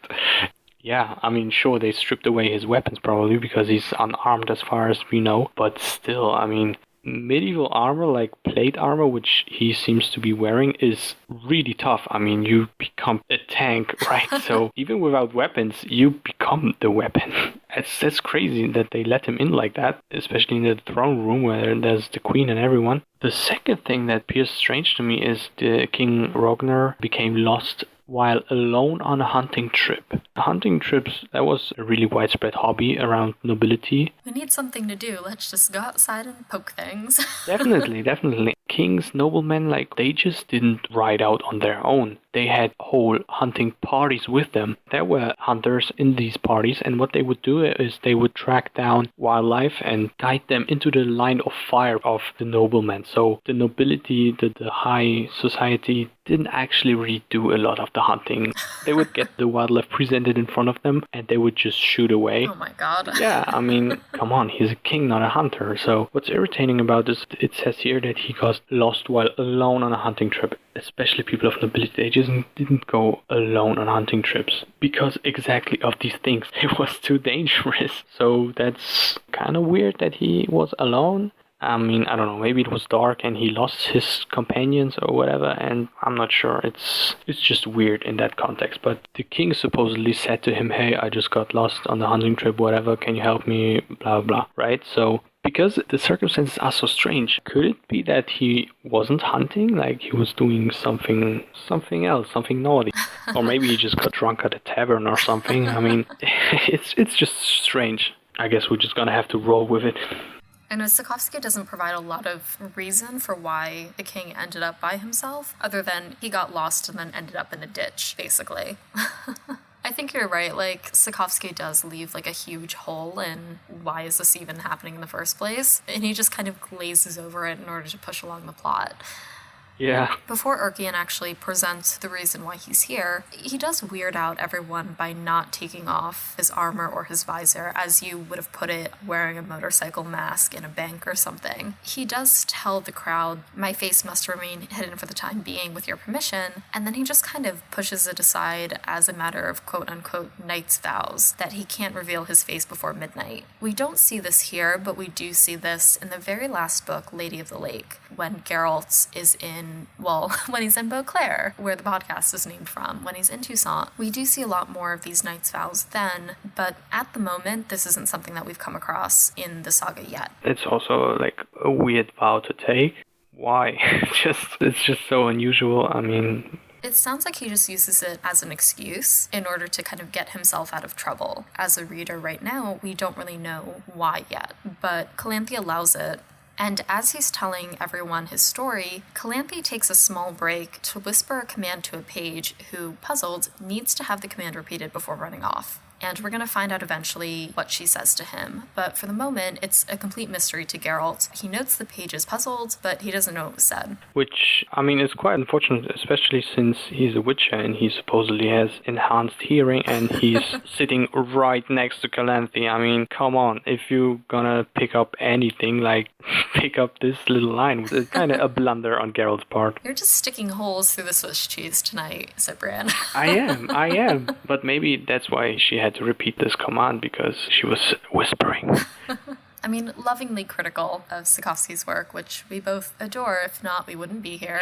Yeah, I mean, sure, they stripped away his weapons probably because he's unarmed as far as we know. But still, I mean, medieval armor, like plate armor, which he seems to be wearing, is really tough. I mean, you become a tank, right? So even without weapons, you become the weapon. That's crazy that they let him in like that, especially in the throne room where there's the queen and everyone. The second thing that appears strange to me is the King Rogner became lost while alone on a hunting trip. Hunting trips, that was a really widespread hobby around nobility. We need something to do, let's just go outside and poke things. Definitely. Kings, noblemen, like, they just didn't ride out on their own. They had whole hunting parties with them. There were hunters in these parties, and what they would do is they would track down wildlife and guide them into the line of fire of the noblemen. So the nobility, the high society, didn't actually really do a lot of the hunting. They would get the wildlife presented in front of them, and they would just shoot away. Oh my god. Yeah, I mean, come on, he's a king, not a hunter. So what's irritating about this, it says here that he got lost while alone on a hunting trip. Especially people of nobility, they just didn't go alone on hunting trips because exactly of these things. It was too dangerous. So that's kind of weird that he was alone. I mean, I don't know, maybe it was dark and he lost his companions or whatever, and I'm not sure. It's just weird in that context. But the king supposedly said to him, hey, I just got lost on the hunting trip, whatever, can you help me, blah, blah, right? So because the circumstances are so strange, could it be that he wasn't hunting, like he was doing something else, something naughty? Or maybe he just got drunk at a tavern or something. I mean, it's just strange. I guess we're just gonna have to roll with it. And Sapkowski doesn't provide a lot of reason for why the king ended up by himself, other than he got lost and then ended up in a ditch, basically. I think you're right, like, Sapkowski does leave, like, a huge hole in why is this even happening in the first place, and he just kind of glazes over it in order to push along the plot. Yeah. Before Urkian actually presents the reason why he's here, he does weird out everyone by not taking off his armor or his visor, as you would have put it, wearing a motorcycle mask in a bank or something. He does tell the crowd, my face must remain hidden for the time being with your permission, and then he just kind of pushes it aside as a matter of quote-unquote knight's vows, that he can't reveal his face before midnight. We don't see this here, but we do see this in the very last book, Lady of the Lake, when Geralt is when he's in Beauclair, where the podcast is named from, when he's in Toussaint. We do see a lot more of these knight's vows then, but at the moment, this isn't something that we've come across in the saga yet. It's also like a weird vow to take. Why? It's just so unusual. I mean... It sounds like he just uses it as an excuse in order to kind of get himself out of trouble. As a reader right now, we don't really know why yet, but Calanthe allows it. And as he's telling everyone his story, Calanthe takes a small break to whisper a command to a page who, puzzled, needs to have the command repeated before running off. And we're going to find out eventually what she says to him. But for the moment, it's a complete mystery to Geralt. He notes the page is puzzled, but he doesn't know what was said. Which, I mean, is quite unfortunate, especially since he's a witcher and he supposedly has enhanced hearing and he's sitting right next to Calanthe. I mean, come on, if you're gonna pick up anything, like, pick up this little line. It's kind of a blunder on Geralt's part. You're just sticking holes through the Swiss cheese tonight, Cyprian. I am. But maybe that's why she had to repeat this command, because she was whispering. I mean, lovingly critical of Sapkowski's work, which we both adore. If not, we wouldn't be here.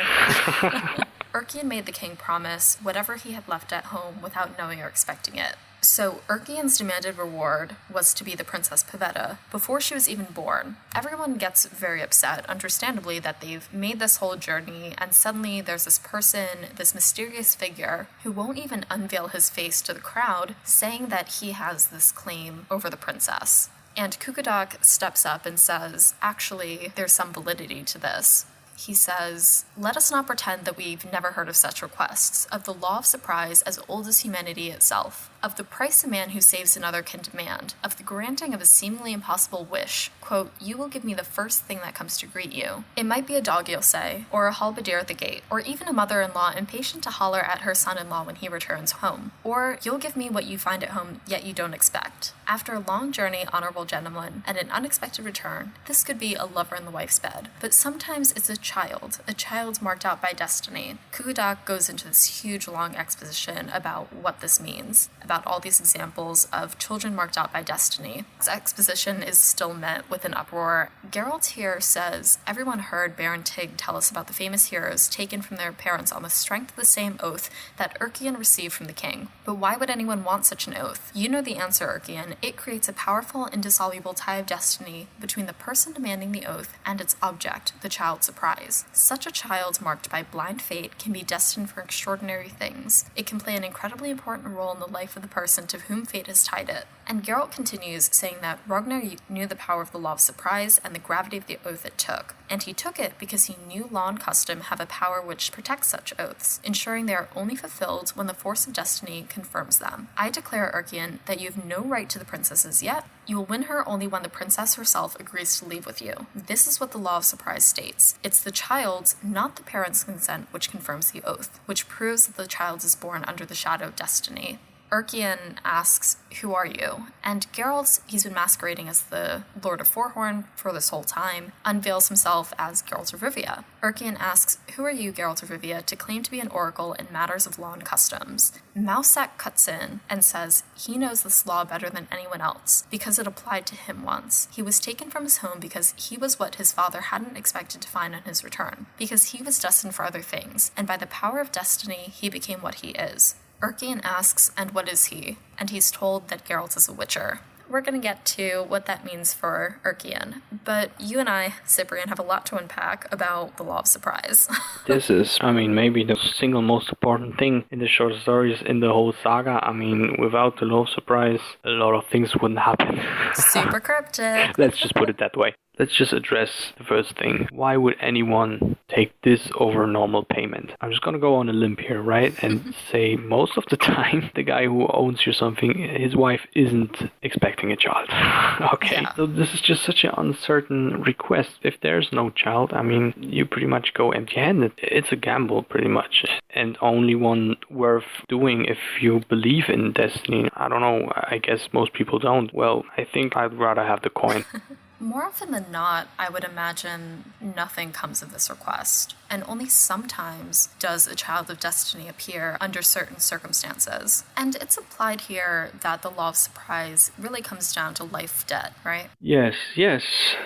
Urkian made the king promise whatever he had left at home without knowing or expecting it. So Urkian's demanded reward was to be the Princess Pavetta before she was even born. Everyone gets very upset, understandably, that they've made this whole journey and suddenly there's this person, this mysterious figure, who won't even unveil his face to the crowd, saying that he has this claim over the princess. And Kukudak steps up and says, actually, there's some validity to this. He says, let us not pretend that we've never heard of such requests, of the law of surprise as old as humanity itself, of the price a man who saves another can demand, of the granting of a seemingly impossible wish, quote, you will give me the first thing that comes to greet you. It might be a dog, you'll say, or a halberdier at the gate, or even a mother-in-law impatient to holler at her son-in-law when he returns home, or you'll give me what you find at home yet you don't expect. After a long journey, honorable gentleman, and an unexpected return, this could be a lover in the wife's bed, but sometimes it's a child marked out by destiny. Kukudak goes into this huge long exposition about what this means, about all these examples of children marked out by destiny. This exposition is still met with an uproar. Geralt here says, everyone heard Baron Tig tell us about the famous heroes taken from their parents on the strength of the same oath that Urkian received from the king. But why would anyone want such an oath? You know the answer, Urkian. It creates a powerful, indissoluble tie of destiny between the person demanding the oath and its object, the child surprise. Such a child marked by blind fate can be destined for extraordinary things. It can play an incredibly important role in the life of the person to whom fate has tied it. And Geralt continues, saying that Ragnar knew the power of the law of surprise and the gravity of the oath it took. And he took it because he knew law and custom have a power which protects such oaths, ensuring they are only fulfilled when the force of destiny confirms them. I declare, Urkian, that you have no right to the princess as yet. You will win her only when the princess herself agrees to leave with you. This is what the law of surprise states. It's the child's, not the parent's consent, which confirms the oath, which proves that the child is born under the shadow of destiny. Urkian asks, who are you? And Geralt, he's been masquerading as the Lord of Forhorn for this whole time, unveils himself as Geralt of Rivia. Urkian asks, who are you, Geralt of Rivia, to claim to be an oracle in matters of law and customs? Mousak cuts in and says he knows this law better than anyone else, because it applied to him once. He was taken from his home because he was what his father hadn't expected to find on his return, because he was destined for other things, and by the power of destiny, he became what he is. Urkian asks, and what is he? And he's told that Geralt is a witcher. We're going to get to what that means for Urkian, but you and I, Cyprian, have a lot to unpack about the law of surprise. This is, maybe the single most important thing in the short stories in the whole saga. Without the law of surprise, a lot of things wouldn't happen. Super cryptic. Let's just put it that way. Let's just address the first thing. Why would anyone take this over normal payment? I'm just gonna go on a limb here, right? And say most of the time, the guy who owns you something, his wife isn't expecting a child. Okay, Yeah. so this is just such an uncertain request. If there's no child, I mean, you pretty much go empty-handed. It's a gamble, pretty much. And only one worth doing if you believe in destiny. I don't know, I guess most people don't. Well, I think I'd rather have the coin. More often than not, I would imagine nothing comes of this request, and only sometimes does a child of destiny appear under certain circumstances. And it's implied here that the law of surprise really comes down to life debt, right? Yes.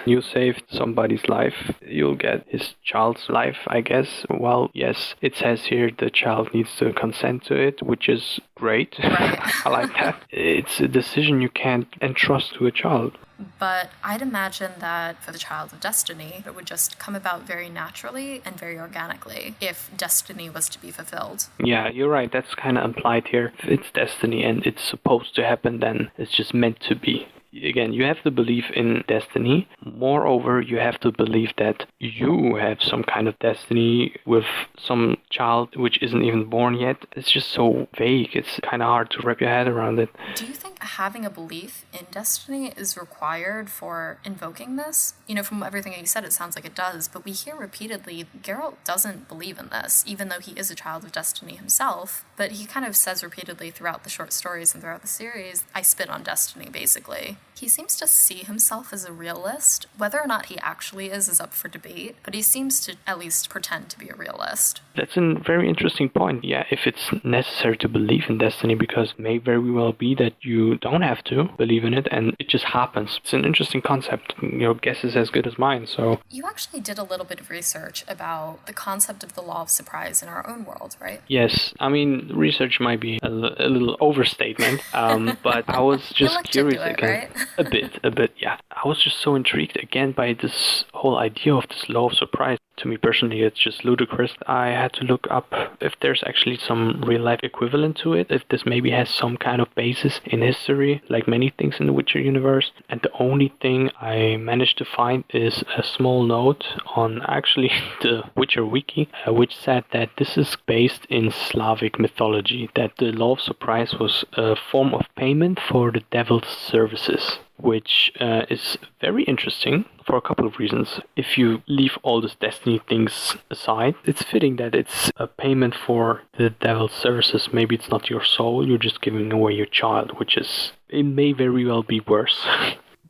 You saved somebody's life. You'll get his child's life, I guess. Well, yes, it says here the child needs to consent to it, which is great. Right. I like that. It's a decision you can't entrust to a child. But I'd imagine that for the child of destiny, it would just come about very naturally and very organically if destiny was to be fulfilled. Yeah, you're right. That's kind of implied here. If it's destiny and it's supposed to happen, then it's just meant to be. Again, you have to believe in destiny. Moreover, you have to believe that you have some kind of destiny with some child which isn't even born yet. It's just so vague. It's kind of hard to wrap your head around it. Do you think having a belief in destiny is required for invoking this? You know, from everything you said, it sounds like it does, but we hear repeatedly Geralt doesn't believe in this, even though he is a child of destiny himself. But he kind of says repeatedly throughout the short stories and throughout the series, I spit on destiny, basically. He seems to see himself as a realist. Whether or not he actually is up for debate, but he seems to at least pretend to be a realist. That's a very interesting point. Yeah, if it's necessary to believe in destiny, because it may very well be that you don't have to believe in it and it just happens. It's an interesting concept. Your guess is as good as mine, so... You actually did a little bit of research about the concept of the law of surprise in our own world, right? Yes, I mean, research might be a little overstatement, but I was just curious again. Right? A bit, yeah. I was just so intrigued again by this whole idea of this law of surprise. To me personally, it's just ludicrous. I had to look up if there's actually some real-life equivalent to it, if this maybe has some kind of basis in history, like many things in the Witcher universe. And the only thing I managed to find is a small note on actually the Witcher wiki, which said that this is based in Slavic mythology, that the law of surprise was a form of payment for the devil's services, which is very interesting for a couple of reasons. If you leave all these destiny things aside, it's fitting that it's a payment for the devil's services. Maybe it's not your soul, you're just giving away your child, which is, it may very well be worse.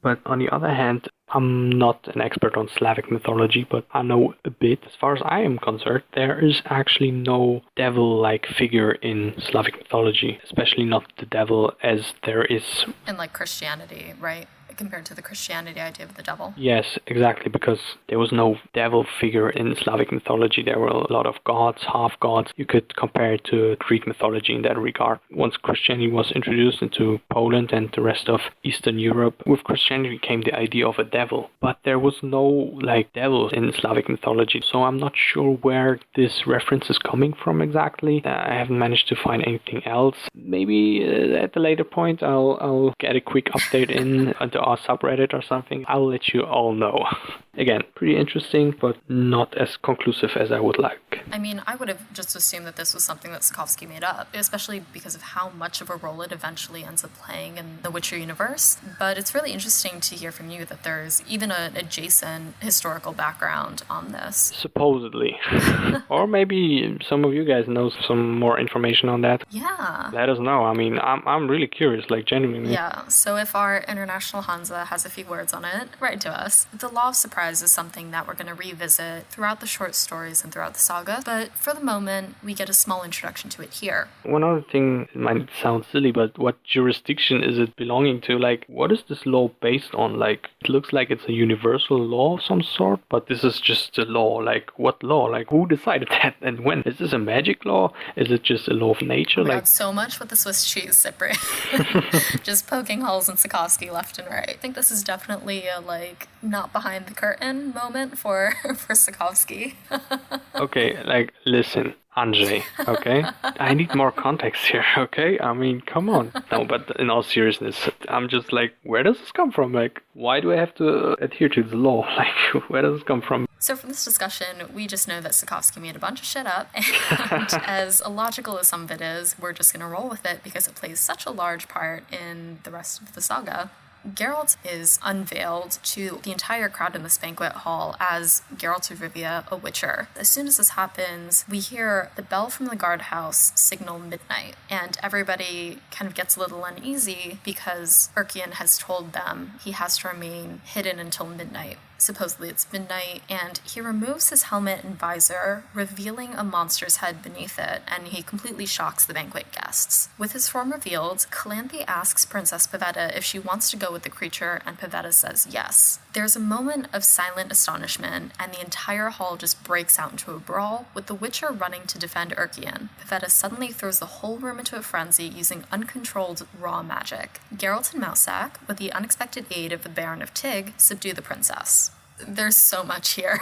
But on the other hand, I'm not an expert on Slavic mythology, but I know a bit. As far as I am concerned, there is actually no devil-like figure in Slavic mythology, especially not the devil as there is In like Christianity, right? Compared to the Christianity idea of the devil. Yes, exactly, because there was no devil figure in Slavic mythology. There were a lot of gods, half-gods. You could compare it to Greek mythology in that regard. Once Christianity was introduced into Poland and the rest of Eastern Europe, with Christianity came the idea of a devil. But there was no, devil in Slavic mythology, so I'm not sure where this reference is coming from exactly. I haven't managed to find anything else. Maybe at a later point I'll get a quick update into our subreddit or something. I'll let you all know. Again, pretty interesting, but not as conclusive as I would like. I mean, I would have just assumed that this was something that Sapkowski made up, especially because of how much of a role it eventually ends up playing in the Witcher universe. But it's really interesting to hear from you that there's even an adjacent historical background on this. Supposedly. Or maybe some of you guys know some more information on that. Yeah. Let us know. I mean, I'm really curious, genuinely. Yeah, so if our international hanza has a few words on it, write to us. The law of surprise is something that we're going to revisit throughout the short stories and throughout the saga, but for the moment, we get a small introduction to it here. One other thing, it might sound silly, but what jurisdiction is it belonging to? What is this law based on? It looks like it's a universal law of some sort, but this is just a law. What law? Who decided that and when? Is this a magic law? Is it just a law of nature? Oh my God, so much with the Swiss cheese, Cyprian. Just poking holes in Sapkowski left and right. I think this is definitely a, not behind the curtain moment for Sapkowski. Okay, listen, Andrzej, okay? I need more context here, okay? I mean, come on. No, but in all seriousness, I'm just like, where does this come from? Like, why do I have to adhere to the law? Like, where does this come from? So from this discussion, we just know that Sapkowski made a bunch of shit up, and as illogical as some of it is, we're just going to roll with it because it plays such a large part in the rest of the saga. Geralt is unveiled to the entire crowd in this banquet hall as Geralt of Rivia, a witcher. As soon as this happens, we hear the bell from the guardhouse signal midnight, and everybody kind of gets a little uneasy because Urkian has told them he has to remain hidden until midnight. Supposedly it's midnight, and he removes his helmet and visor, revealing a monster's head beneath it, and he completely shocks the banquet guests. With his form revealed, Calanthe asks Princess Pavetta if she wants to go with the creature, and Pavetta says yes. There's a moment of silent astonishment, and the entire hall just breaks out into a brawl, with the Witcher running to defend Urkian. Pavetta suddenly throws the whole room into a frenzy using uncontrolled raw magic. Geralt and Mousak, with the unexpected aid of the Baron of Tig, subdue the princess. There's so much here.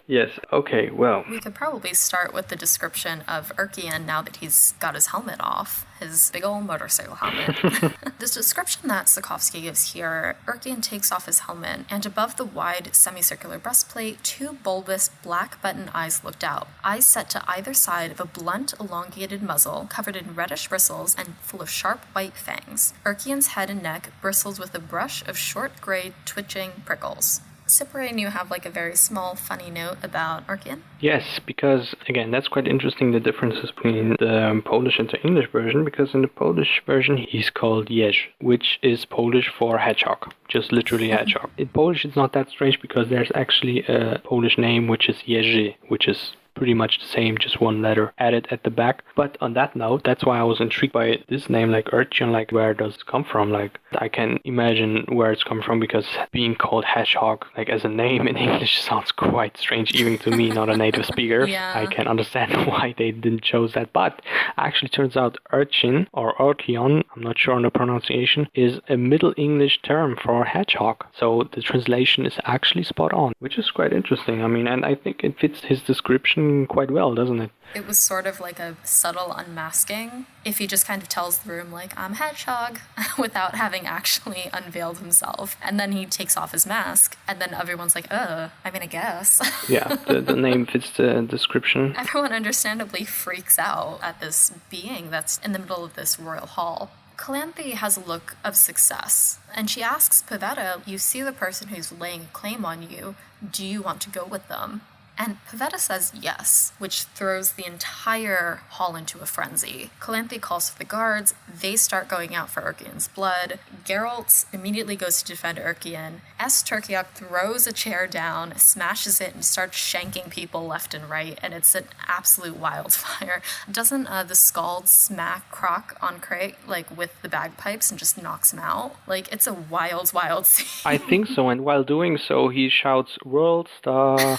Yes, okay, well. We could probably start with the description of Urkian now that he's got his helmet off, his big old motorcycle helmet. This description that Sapkowski gives here, Urkian takes off his helmet, and above the wide semicircular breastplate, two bulbous black button eyes looked out, eyes set to either side of a blunt, elongated muzzle covered in reddish bristles and full of sharp white fangs. Urkian's head and neck bristled with a brush of short gray twitching prickles. Cyprian, you have like a very small, funny note about Urkian? Yes, because, again, that's quite interesting, the differences between the Polish and the English version, because in the Polish version he's called Jeż, which is Polish for hedgehog, just literally hedgehog. In Polish it's not that strange because there's actually a Polish name which is Jerzy, which is pretty much the same, just one letter added at the back. But on that note, that's why I was intrigued by this name, like Urchin, like where does it come from? Like I can imagine where it's come from, because being called hedgehog, like as a name in English, sounds quite strange, even to me, not a native speaker. Yeah. I can understand why they didn't choose that. But actually turns out Urchin or Urkion, I'm not sure on the pronunciation, is a Middle English term for hedgehog. So the translation is actually spot on, which is quite interesting. I mean, and I think it fits his description quite well, doesn't it? It was sort of like a subtle unmasking. If he just kind of tells the room, like, I'm hedgehog, without having actually unveiled himself. And then he takes off his mask, and then everyone's like, I mean, I guess. Yeah, the name fits the description. Everyone understandably freaks out at this being that's in the middle of this royal hall. Calanthe has a look of success, and she asks Pavetta, you see the person who's laying claim on you, do you want to go with them? And Pavetta says yes, which throws the entire hall into a frenzy. Calanthe calls for the guards, they start going out for Urkian's blood. Geralt immediately goes to defend Urkian. Turkiok throws a chair down, smashes it, and starts shanking people left and right, and it's an absolute wildfire. Doesn't the Skald smack Croc on Craig, like, with the bagpipes and just knocks him out? Like, it's a wild, wild scene. I think so, and while doing so, he shouts, "World Star!"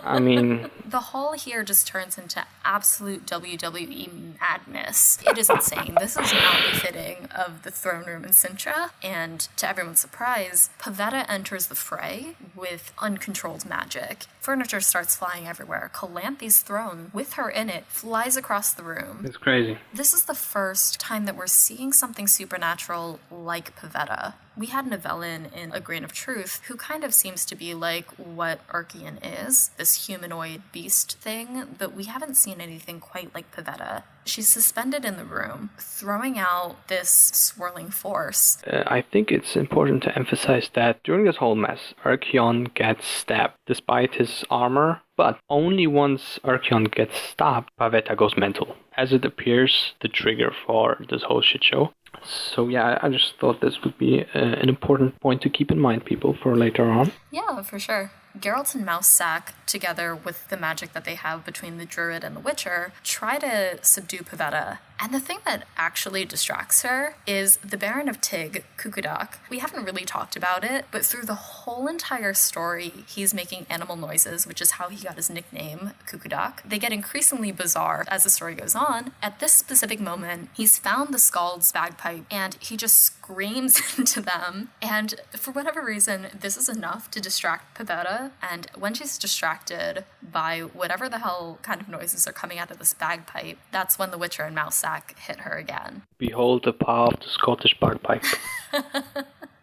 I mean... The hall here just turns into absolute WWE madness. It is insane. This is not befitting of the throne room in Cintra, and to everyone's surprise, Pavetta enters the fray with uncontrolled magic. Furniture starts flying everywhere. Calanthe's throne, with her in it, flies across the room. It's crazy. This is the first time that we're seeing something supernatural like Pavetta. We had Novellin in A Grain of Truth, who kind of seems to be like what Urkian is, this humanoid beast thing, but we haven't seen anything quite like Pavetta. She's suspended in the room, throwing out this swirling force. I think it's important to emphasize that during this whole mess, Urkion gets stabbed, despite his armor, but only once Urkion gets stabbed, Pavetta goes mental. As it appears, the trigger for this whole shit show. So yeah, I just thought this would be an important point to keep in mind, people, for later on. Yeah, for sure. Geralt and Mousak, together with the magic that they have between the Druid and the Witcher, try to subdue Pavetta. And the thing that actually distracts her is the Baron of Tig, Kukudak. We haven't really talked about it, but through the whole entire story, he's making animal noises, which is how he got his nickname, Kukudak. They get increasingly bizarre as the story goes on. At this specific moment, he's found the Skald's bagpipe, and he just screams into them. And for whatever reason, this is enough to distract Pavetta. And when she's distracted by whatever the hell kind of noises are coming out of this bagpipe, that's when the Witcher and Mousesack hit her again. Behold the power of the Scottish bagpipe.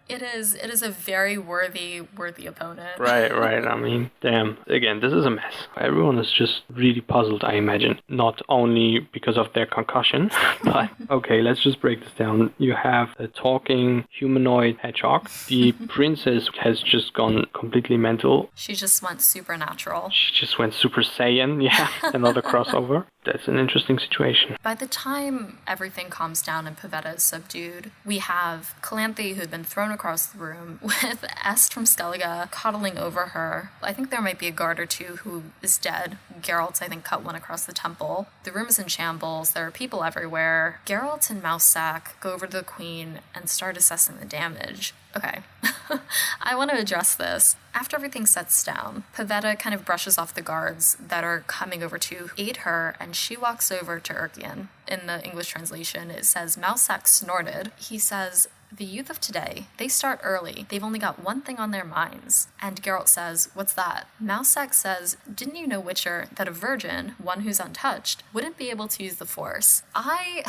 It is a very worthy opponent. Right. I mean, damn. Again, this is a mess. Everyone is just really puzzled, I imagine. Not only because of their concussion, but okay, let's just break this down. You have a talking humanoid hedgehog. The princess has just gone completely mental. She just went supernatural. She just went Super Saiyan. Yeah, another crossover. That's an interesting situation. By the time everything calms down and Pavetta is subdued, we have Calanthe, who had been thrown across the room, with Est from Skellige coddling over her. I think there might be a guard or two who is dead. Geralt, I think, cut one across the temple. The room is in shambles. There are people everywhere. Geralt and Mousesack go over to the queen and start assessing the damage. Okay, I want to address this. After everything sets down, Pavetta kind of brushes off the guards that are coming over to aid her, and she walks over to Urkian. In the English translation, it says, Mousesack snorted. He says, the youth of today, they start early. They've only got one thing on their minds. And Geralt says, what's that? Mousesack says, didn't you know, Witcher, that a virgin, one who's untouched, wouldn't be able to use the Force? I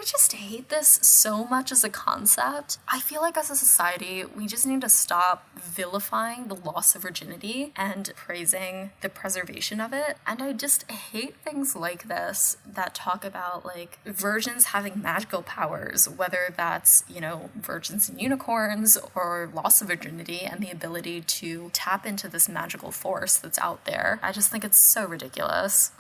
just hate this so much as a concept. I feel like as a society, we just need to stop vilifying the loss of virginity and praising the preservation of it. And I just hate things like this that talk about, like, virgins having magical powers, whether that's, you know, virgins and unicorns or loss of virginity and the ability to tap into this magical force that's out there. I just think it's so ridiculous.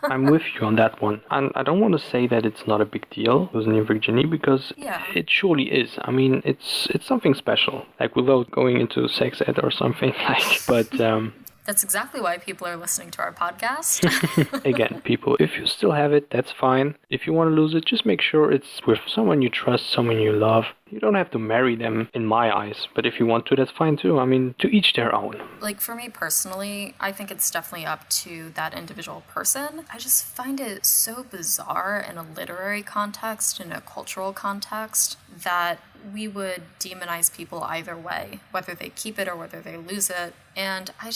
I'm with you on that one. And I don't want to say that it's not a big deal, losing your virginity, because it surely is. I mean, it's something special. Like, without going into sex ed or something, like, but... That's exactly why people are listening to our podcast. Again, people, if you still have it, that's fine. If you want to lose it, just make sure it's with someone you trust, someone you love. You don't have to marry them, in my eyes. But if you want to, that's fine too. I mean, to each their own. Like, for me personally, I think it's definitely up to that individual person. I just find it so bizarre in a literary context, in a cultural context, that we would demonize people either way, whether they keep it or whether they lose it. And I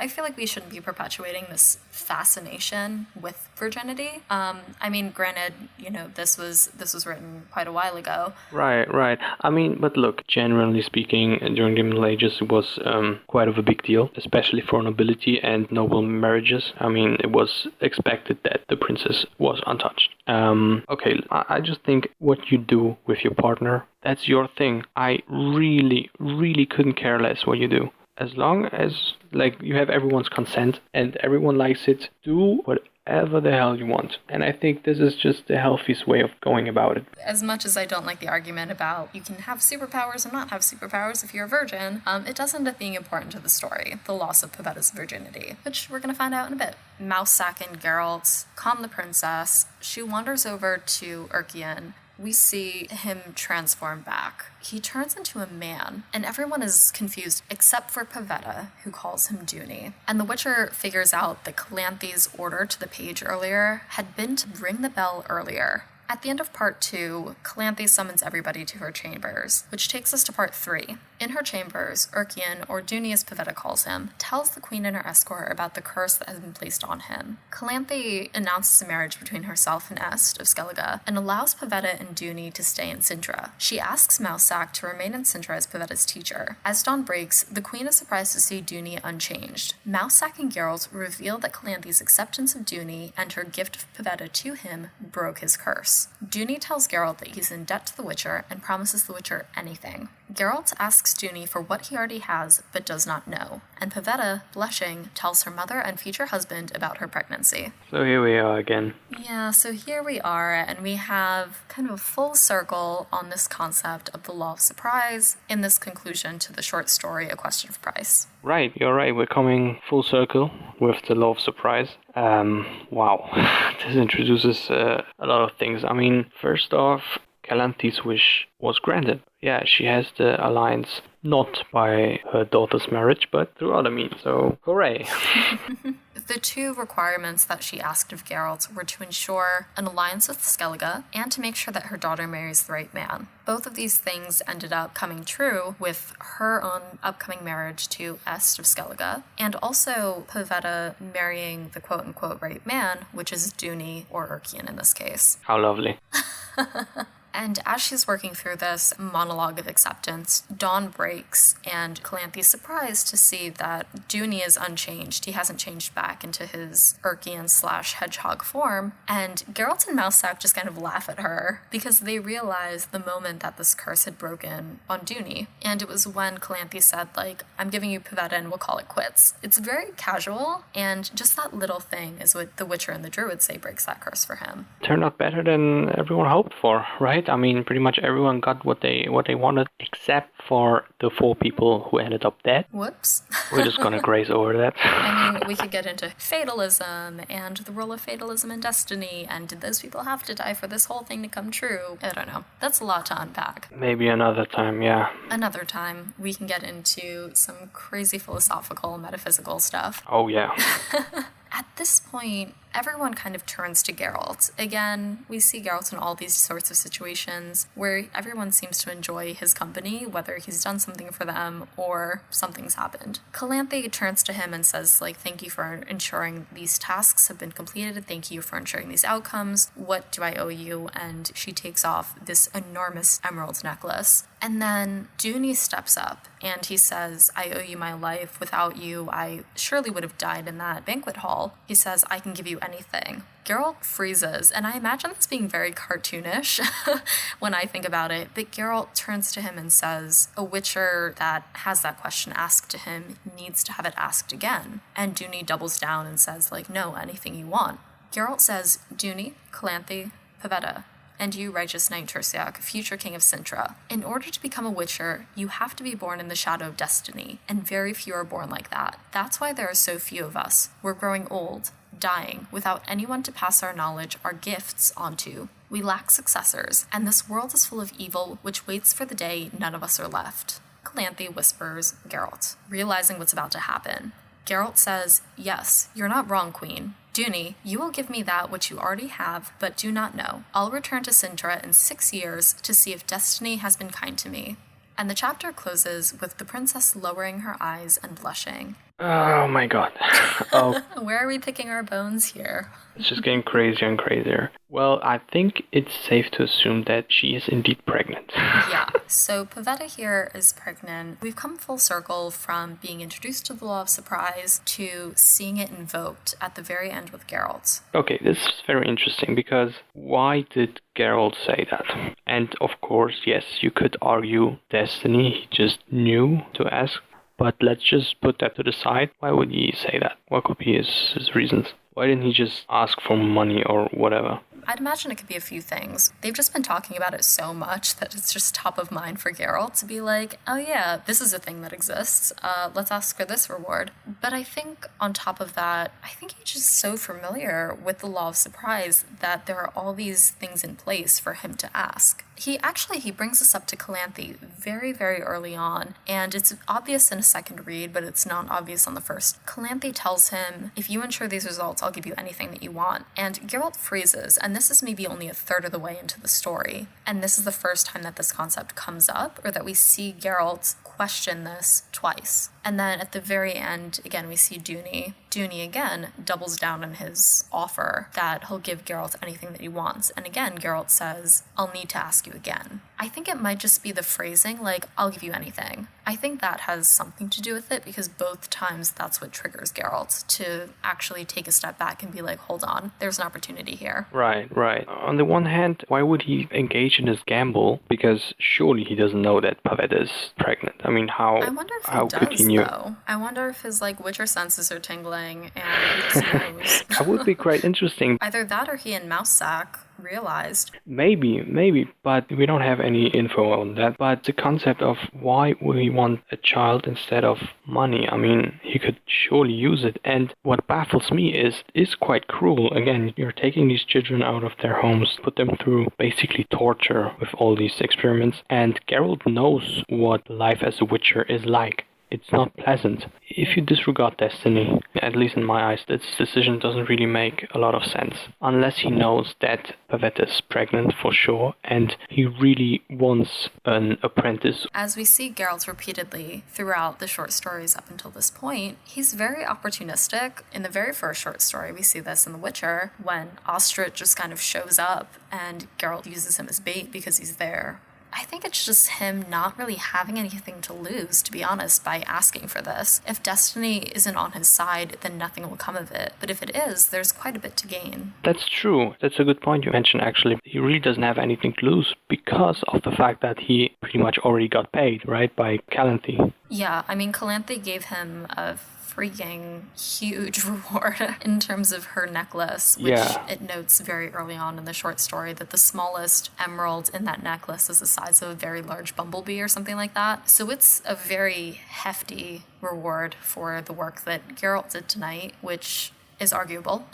feel like we shouldn't be perpetuating this fascination with virginity. I mean, granted, you know, this was written quite a while ago. Right. I mean, but look, generally speaking, during the Middle Ages, it was quite of a big deal, especially for nobility and noble marriages. I mean, it was expected that the princess was untouched. Okay, I just think what you do with your partner, that's your thing. I really, really couldn't care less what you do. As long as, like, you have everyone's consent and everyone likes it, do whatever the hell you want. And I think this is just the healthiest way of going about it. As much as I don't like the argument about you can have superpowers and not have superpowers if you're a virgin, it does end up being important to the story, the loss of Pavetta's virginity, which we're going to find out in a bit. Mousesack and Geralt calm the princess. She wanders over to Urkian. We see him transform back. He turns into a man, and everyone is confused except for Pavetta, who calls him Dooney. And the Witcher figures out that Calanthe's order to the page earlier had been to ring the bell earlier. At the end of part 2, Calanthe summons everybody to her chambers, which takes us to part 3. In her chambers, Urkian, or Dooney as Pavetta calls him, tells the queen and her escort about the curse that has been placed on him. Calanthe announces a marriage between herself and Est of Skellige, and allows Pavetta and Dooney to stay in Cintra. She asks Mousesack to remain in Cintra as Pavetta's teacher. As dawn breaks, the queen is surprised to see Dooney unchanged. Mousesack and Geralt reveal that Calanthe's acceptance of Dooney and her gift of Pavetta to him broke his curse. Dooney tells Geralt that he's in debt to the Witcher and promises the Witcher anything. Geralt asks asks Duny for what he already has but does not know, and Pavetta, blushing, tells her mother and future husband about her pregnancy. So here we are again. Yeah, so here we are, and we have kind of a full circle on this concept of the law of surprise in this conclusion to the short story A Question of Price. Right, you're right. We're coming full circle with the law of surprise. Wow, this introduces a lot of things. I mean, first off, Calanthe's wish was granted. Yeah, she has the alliance not by her daughter's marriage, but through other means. So, hooray! The two requirements that she asked of Geralt were to ensure an alliance with Skellige and to make sure that her daughter marries the right man. Both of these things ended up coming true with her own upcoming marriage to Est of Skellige, and also Pavetta marrying the quote-unquote right man, which is Duny or Urkian in this case. How lovely. And as she's working through this monologue of acceptance, dawn breaks, and Calanthe's surprised to see that Duny is unchanged. He hasn't changed back into his Urkian/hedgehog form, and Geralt and Mousesack just kind of laugh at her because they realize the moment that this curse had broken on Duny. And it was when Calanthe said, like, I'm giving you Pavetta and we'll call it quits. It's very casual, and just that little thing is what the Witcher and the Druid say breaks that curse for him. Turned out better than everyone hoped for, right? I mean, pretty much everyone got what they wanted, except for the 4 people who ended up dead. Whoops. We're just gonna graze over that. I mean, we could get into fatalism and the role of fatalism in Destiny, and did those people have to die for this whole thing to come true? I don't know. That's a lot to unpack. Maybe another time, yeah. Another time, we can get into some crazy philosophical, metaphysical stuff. Oh, yeah. At this point, everyone kind of turns to Geralt. Again, we see Geralt in all these sorts of situations where everyone seems to enjoy his company, whether he's done something for them or something's happened. Calanthe turns to him and says, like, thank you for ensuring these tasks have been completed. Thank you for ensuring these outcomes. What do I owe you? And she takes off this enormous emerald necklace. And then Duny steps up and he says, I owe you my life. Without you, I surely would have died in that banquet hall. He says, I can give you anything. Geralt freezes, and I imagine this being very cartoonish when I think about it, but Geralt turns to him and says, a Witcher that has that question asked to him needs to have it asked again. And Duny doubles down and says, like, no, anything you want. Geralt says, Duny, Calanthe, Pavetta, and you, righteous knight Tersiak, future king of Cintra. In order to become a Witcher, you have to be born in the shadow of destiny, and very few are born like that. That's why there are so few of us. We're growing old, dying, without anyone to pass our knowledge, our gifts, onto. We lack successors, and this world is full of evil, which waits for the day none of us are left. Calanthe whispers, Geralt, realizing what's about to happen. Geralt says, yes, you're not wrong, Queen. Duny, you will give me that which you already have, but do not know. I'll return to Cintra in 6 years to see if destiny has been kind to me. And the chapter closes with the princess lowering her eyes and blushing. Oh my god. Oh. Where are we picking our bones here? It's just getting crazier and crazier. Well, I think it's safe to assume that she is indeed pregnant. Yeah. So Pavetta here is pregnant. We've come full circle from being introduced to the law of surprise to seeing it invoked at the very end with Geralt. Okay, this is very interesting because why did Geralt say that? And of course, yes, you could argue destiny, he just knew to ask. But let's just put that to the side. Why would he say that? What could be his reasons? Why didn't he just ask for money or whatever? I'd imagine it could be a few things. They've just been talking about it so much that it's just top of mind for Geralt to be like, oh yeah, this is a thing that exists. Let's ask for this reward. But I think on top of that, I think he's just so familiar with the law of surprise that there are all these things in place for him to ask. He brings this up to Calanthe very, very early on, and it's obvious in a second read, but it's not obvious on the first. Calanthe tells him, if you ensure these results, I'll give you anything that you want. And Geralt freezes, and this is maybe only a third of the way into the story. And this is the first time that this concept comes up, or that we see Geralt question this twice. And then at the very end, again, we see Duny. Duny, again, doubles down on his offer that he'll give Geralt anything that he wants. And again, Geralt says, I'll need to ask you you again. I think it might just be the phrasing, like, I'll give you anything. I think that has something to do with it because both times that's what triggers Geralt to actually take a step back and be like, hold on, there's an opportunity here. Right, right. On the one hand, why would he engage in this gamble? Because surely he doesn't know that Pavetta is pregnant. I mean, I wonder if he does, though. I wonder if his, Witcher senses are tingling and he just knows. That would be quite interesting. Either that or he and Mousesack realized. Maybe, but we don't have any info on that. But the concept of why would he want a child instead of money? I mean, he could surely use it. And what baffles me is quite cruel. Again, you're taking these children out of their homes, put them through basically torture with all these experiments. And Geralt knows what life as a Witcher is like. It's not pleasant. If you disregard destiny, at least in my eyes, this decision doesn't really make a lot of sense. Unless he knows that Pavetta is pregnant for sure, and he really wants an apprentice. As we see Geralt repeatedly throughout the short stories up until this point, he's very opportunistic. In the very first short story, we see this in The Witcher, when Ostrich just kind of shows up and Geralt uses him as bait because he's there. I think it's just him not really having anything to lose, to be honest, by asking for this. If destiny isn't on his side, then nothing will come of it. But if it is, there's quite a bit to gain. That's true. That's a good point you mentioned, actually. He really doesn't have anything to lose because of the fact that he pretty much already got paid, right, by Calanthe. Yeah, I mean, Calanthe gave him a freaking huge reward in terms of her necklace, which it notes very early on in the short story that the smallest emerald in that necklace is the size of a very large bumblebee or something like that. So it's a very hefty reward for the work that Geralt did tonight, which is arguable.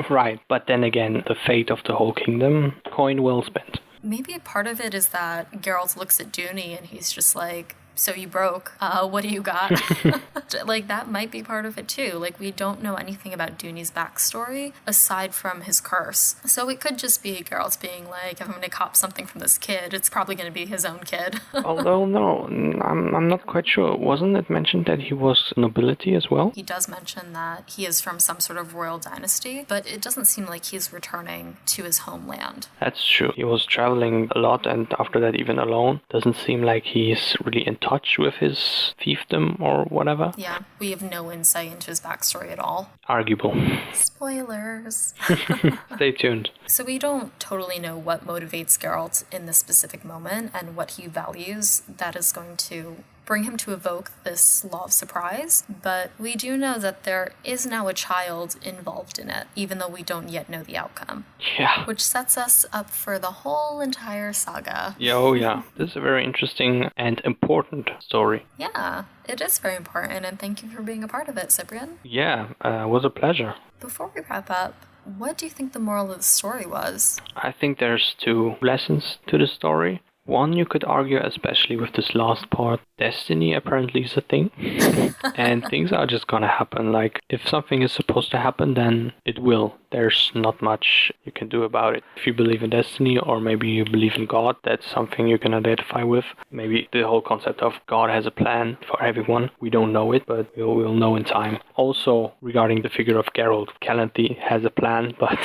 Right, but then again, the fate of the whole kingdom, coin well spent. Maybe a part of it is that Geralt looks at Dooney and he's just like, so you broke. What do you got? That might be part of it too. We don't know anything about Dooney's backstory aside from his curse. So it could just be Geralt being like, if I'm going to cop something from this kid, it's probably going to be his own kid. Although, no, I'm not quite sure. Wasn't it mentioned that he was nobility as well? He does mention that he is from some sort of royal dynasty, but it doesn't seem like he's returning to his homeland. That's true. He was traveling a lot, and after that even alone. Doesn't seem like he's really in touch with his fiefdom or whatever. Yeah, we have no insight into his backstory at all. Arguable. Spoilers. Stay tuned. So we don't totally know what motivates Geralt in this specific moment and what he values that is going to bring him to evoke this law of surprise, but we do know that there is now a child involved in it, even though we don't yet know the outcome. Yeah. Which sets us up for the whole entire saga. Yeah. This is a very interesting and important story. Yeah, it is very important, and thank you for being a part of it, Cyprian. Yeah, it was a pleasure. Before we wrap up, what do you think the moral of the story was? I think there's two lessons to the story. One, you could argue, especially with this last part, destiny apparently is a thing. And things are just gonna happen. If something is supposed to happen, then it will. There's not much you can do about it. If you believe in destiny, or maybe you believe in God, that's something you can identify with. Maybe the whole concept of God has a plan for everyone. We don't know it, but we'll know in time. Also, regarding the figure of Geralt, Calanthe has a plan, but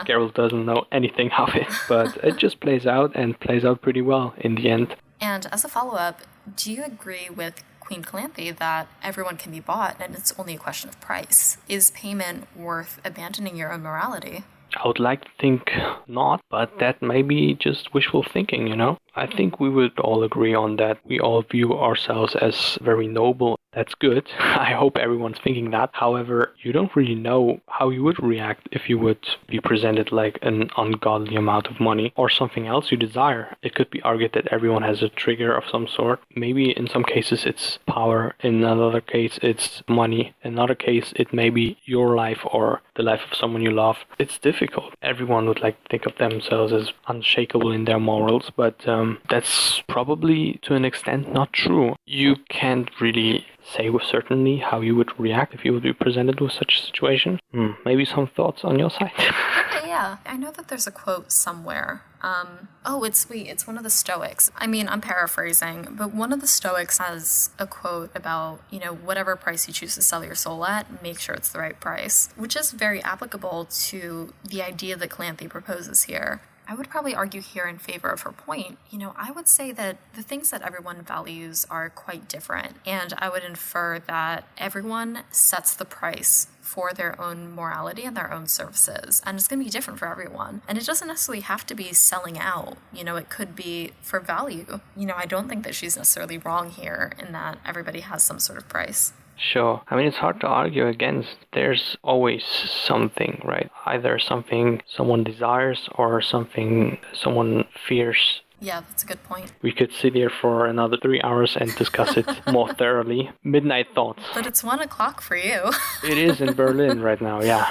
Geralt doesn't know anything of it. But it just plays out, and plays out pretty well in the end. And as a follow-up, do you agree with Queen Calanthe that everyone can be bought and it's only a question of price? Is payment worth abandoning your own morality? I would like to think not, but that may be just wishful thinking, you know? I think we would all agree on that. We all view ourselves as very noble. That's good. I hope everyone's thinking that. However, you don't really know how you would react if you would be presented like an ungodly amount of money or something else you desire. It could be argued that everyone has a trigger of some sort. Maybe in some cases it's power. In another case it's money. In another case it may be your life or the life of someone you love. It's difficult. Everyone would like to think of themselves as unshakable in their morals, but that's probably to an extent not true. You can't really say with certainty how you would react if you would be presented with such a situation. Maybe some thoughts on your side? Yeah, I know that there's a quote somewhere. It's one of the Stoics. I mean, I'm paraphrasing, but one of the Stoics has a quote about, whatever price you choose to sell your soul at, make sure it's the right price, which is very applicable to the idea that Calanthe proposes here. I would probably argue here in favor of her point. I would say that the things that everyone values are quite different, and I would infer that everyone sets the price for their own morality and their own services, and it's going to be different for everyone. And it doesn't necessarily have to be selling out. It could be for value. I don't think that she's necessarily wrong here in that everybody has some sort of price. Sure. I mean, it's hard to argue against. There's always something, right? Either something someone desires or something someone fears. Yeah, that's a good point. We could sit here for another 3 hours and discuss it more thoroughly. Midnight thoughts. But it's 1 o'clock for you. It is in Berlin right now, yeah.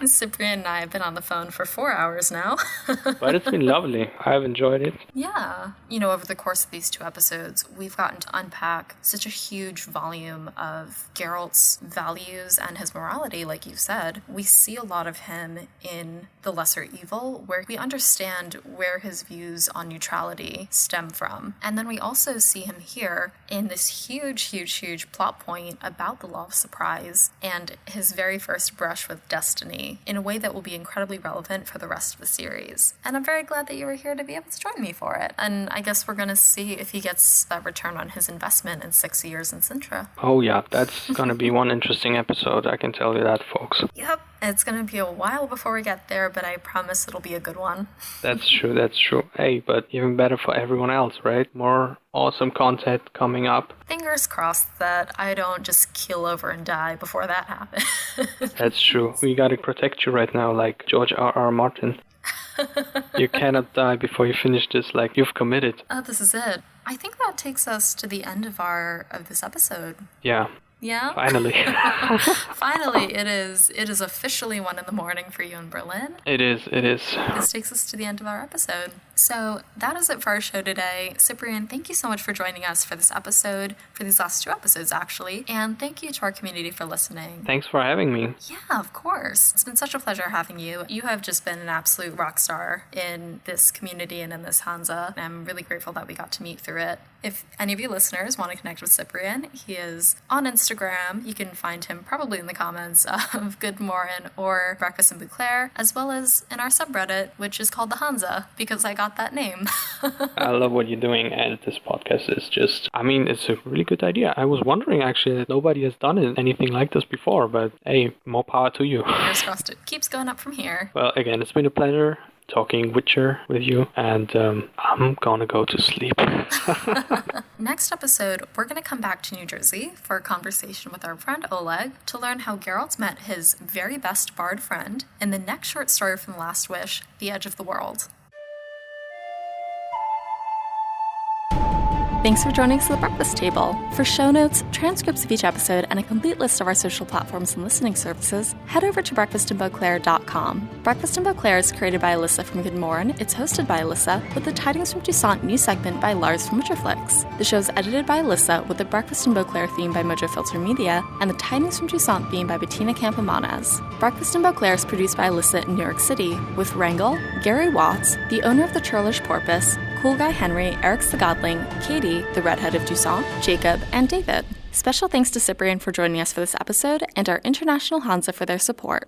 Cyprian and I have been on the phone for 4 hours now. But it's been lovely. I've enjoyed it. Yeah. Over the course of these 2 episodes, we've gotten to unpack such a huge volume of Geralt's values and his morality, like you said. We see a lot of him in The Lesser Evil, where we understand where his views on neutrality stem from. And then we also see him here in this huge plot point about the law of surprise and his very first brush with destiny in a way that will be incredibly relevant for the rest of the series. And I'm very glad that you were here to be able to join me for it. And I guess we're going to see if he gets that return on his investment in 6 years in Cintra. Oh yeah, that's going to be one interesting episode, I can tell you that, folks. Yep. It's going to be a while before we get there, but I promise it'll be a good one. That's true. Hey, but even better for everyone else, right? More awesome content coming up. Fingers crossed that I don't just keel over and die before that happens. That's true. We gotta protect you right now, like George R.R. Martin. You cannot die before you finish this, like you've committed. Oh, this is it. I think that takes us to the end of this episode. Yeah. Yeah? Finally. Finally, it is officially 1 a.m. for you in Berlin. It is. This takes us to the end of our episode. So that is it for our show today. Cyprian, thank you so much for joining us for this episode, for these last 2 episodes, actually. And thank you to our community for listening. Thanks for having me. Yeah, of course. It's been such a pleasure having you. You have just been an absolute rock star in this community and in this Hanza. And I'm really grateful that we got to meet through it. If any of you listeners want to connect with Cyprian, he is on Instagram. You can find him probably in the comments of GoodMorhen or Breakfast in Beauclair, as well as in our subreddit, which is called the Hanza, because I got that name. I love what you're doing, and this podcast is just, it's a really good idea. I was wondering, actually, that nobody has done anything like this before, but hey, more power to you. Fingers crossed it keeps going up from here. Well, again, it's been a pleasure talking Witcher with you, and I'm gonna go to sleep. Next episode, we're going to come back to New Jersey for a conversation with our friend Oleg to learn how Geralt met his very best bard friend in the next short story from The Last Wish, The Edge of the World. Thanks for joining us at the Breakfast Table. For show notes, transcripts of each episode, and a complete list of our social platforms and listening services, head over to breakfastinbeauclair.com. Breakfast in Beauclair is created by Alyssa from GoodMorhen. It's hosted by Alyssa, with the Tidings from Toussaint news segment by Lars from Witcherflix. The show's edited by Alyssa, with the Breakfast in Beauclair theme by Mojo Filter Media, and the Tidings from Toussaint theme by Bettina Campomanes. Breakfast in Beauclair is produced by Alyssa in New York City, with Rangel, Gary Watts, the owner of the Churlish Porpoise, Cool Guy Henry, Eric Sagadling, Katie, the redhead of Toussaint, Jacob, and David. Special thanks to Cyprian for joining us for this episode, and our International Hanza for their support.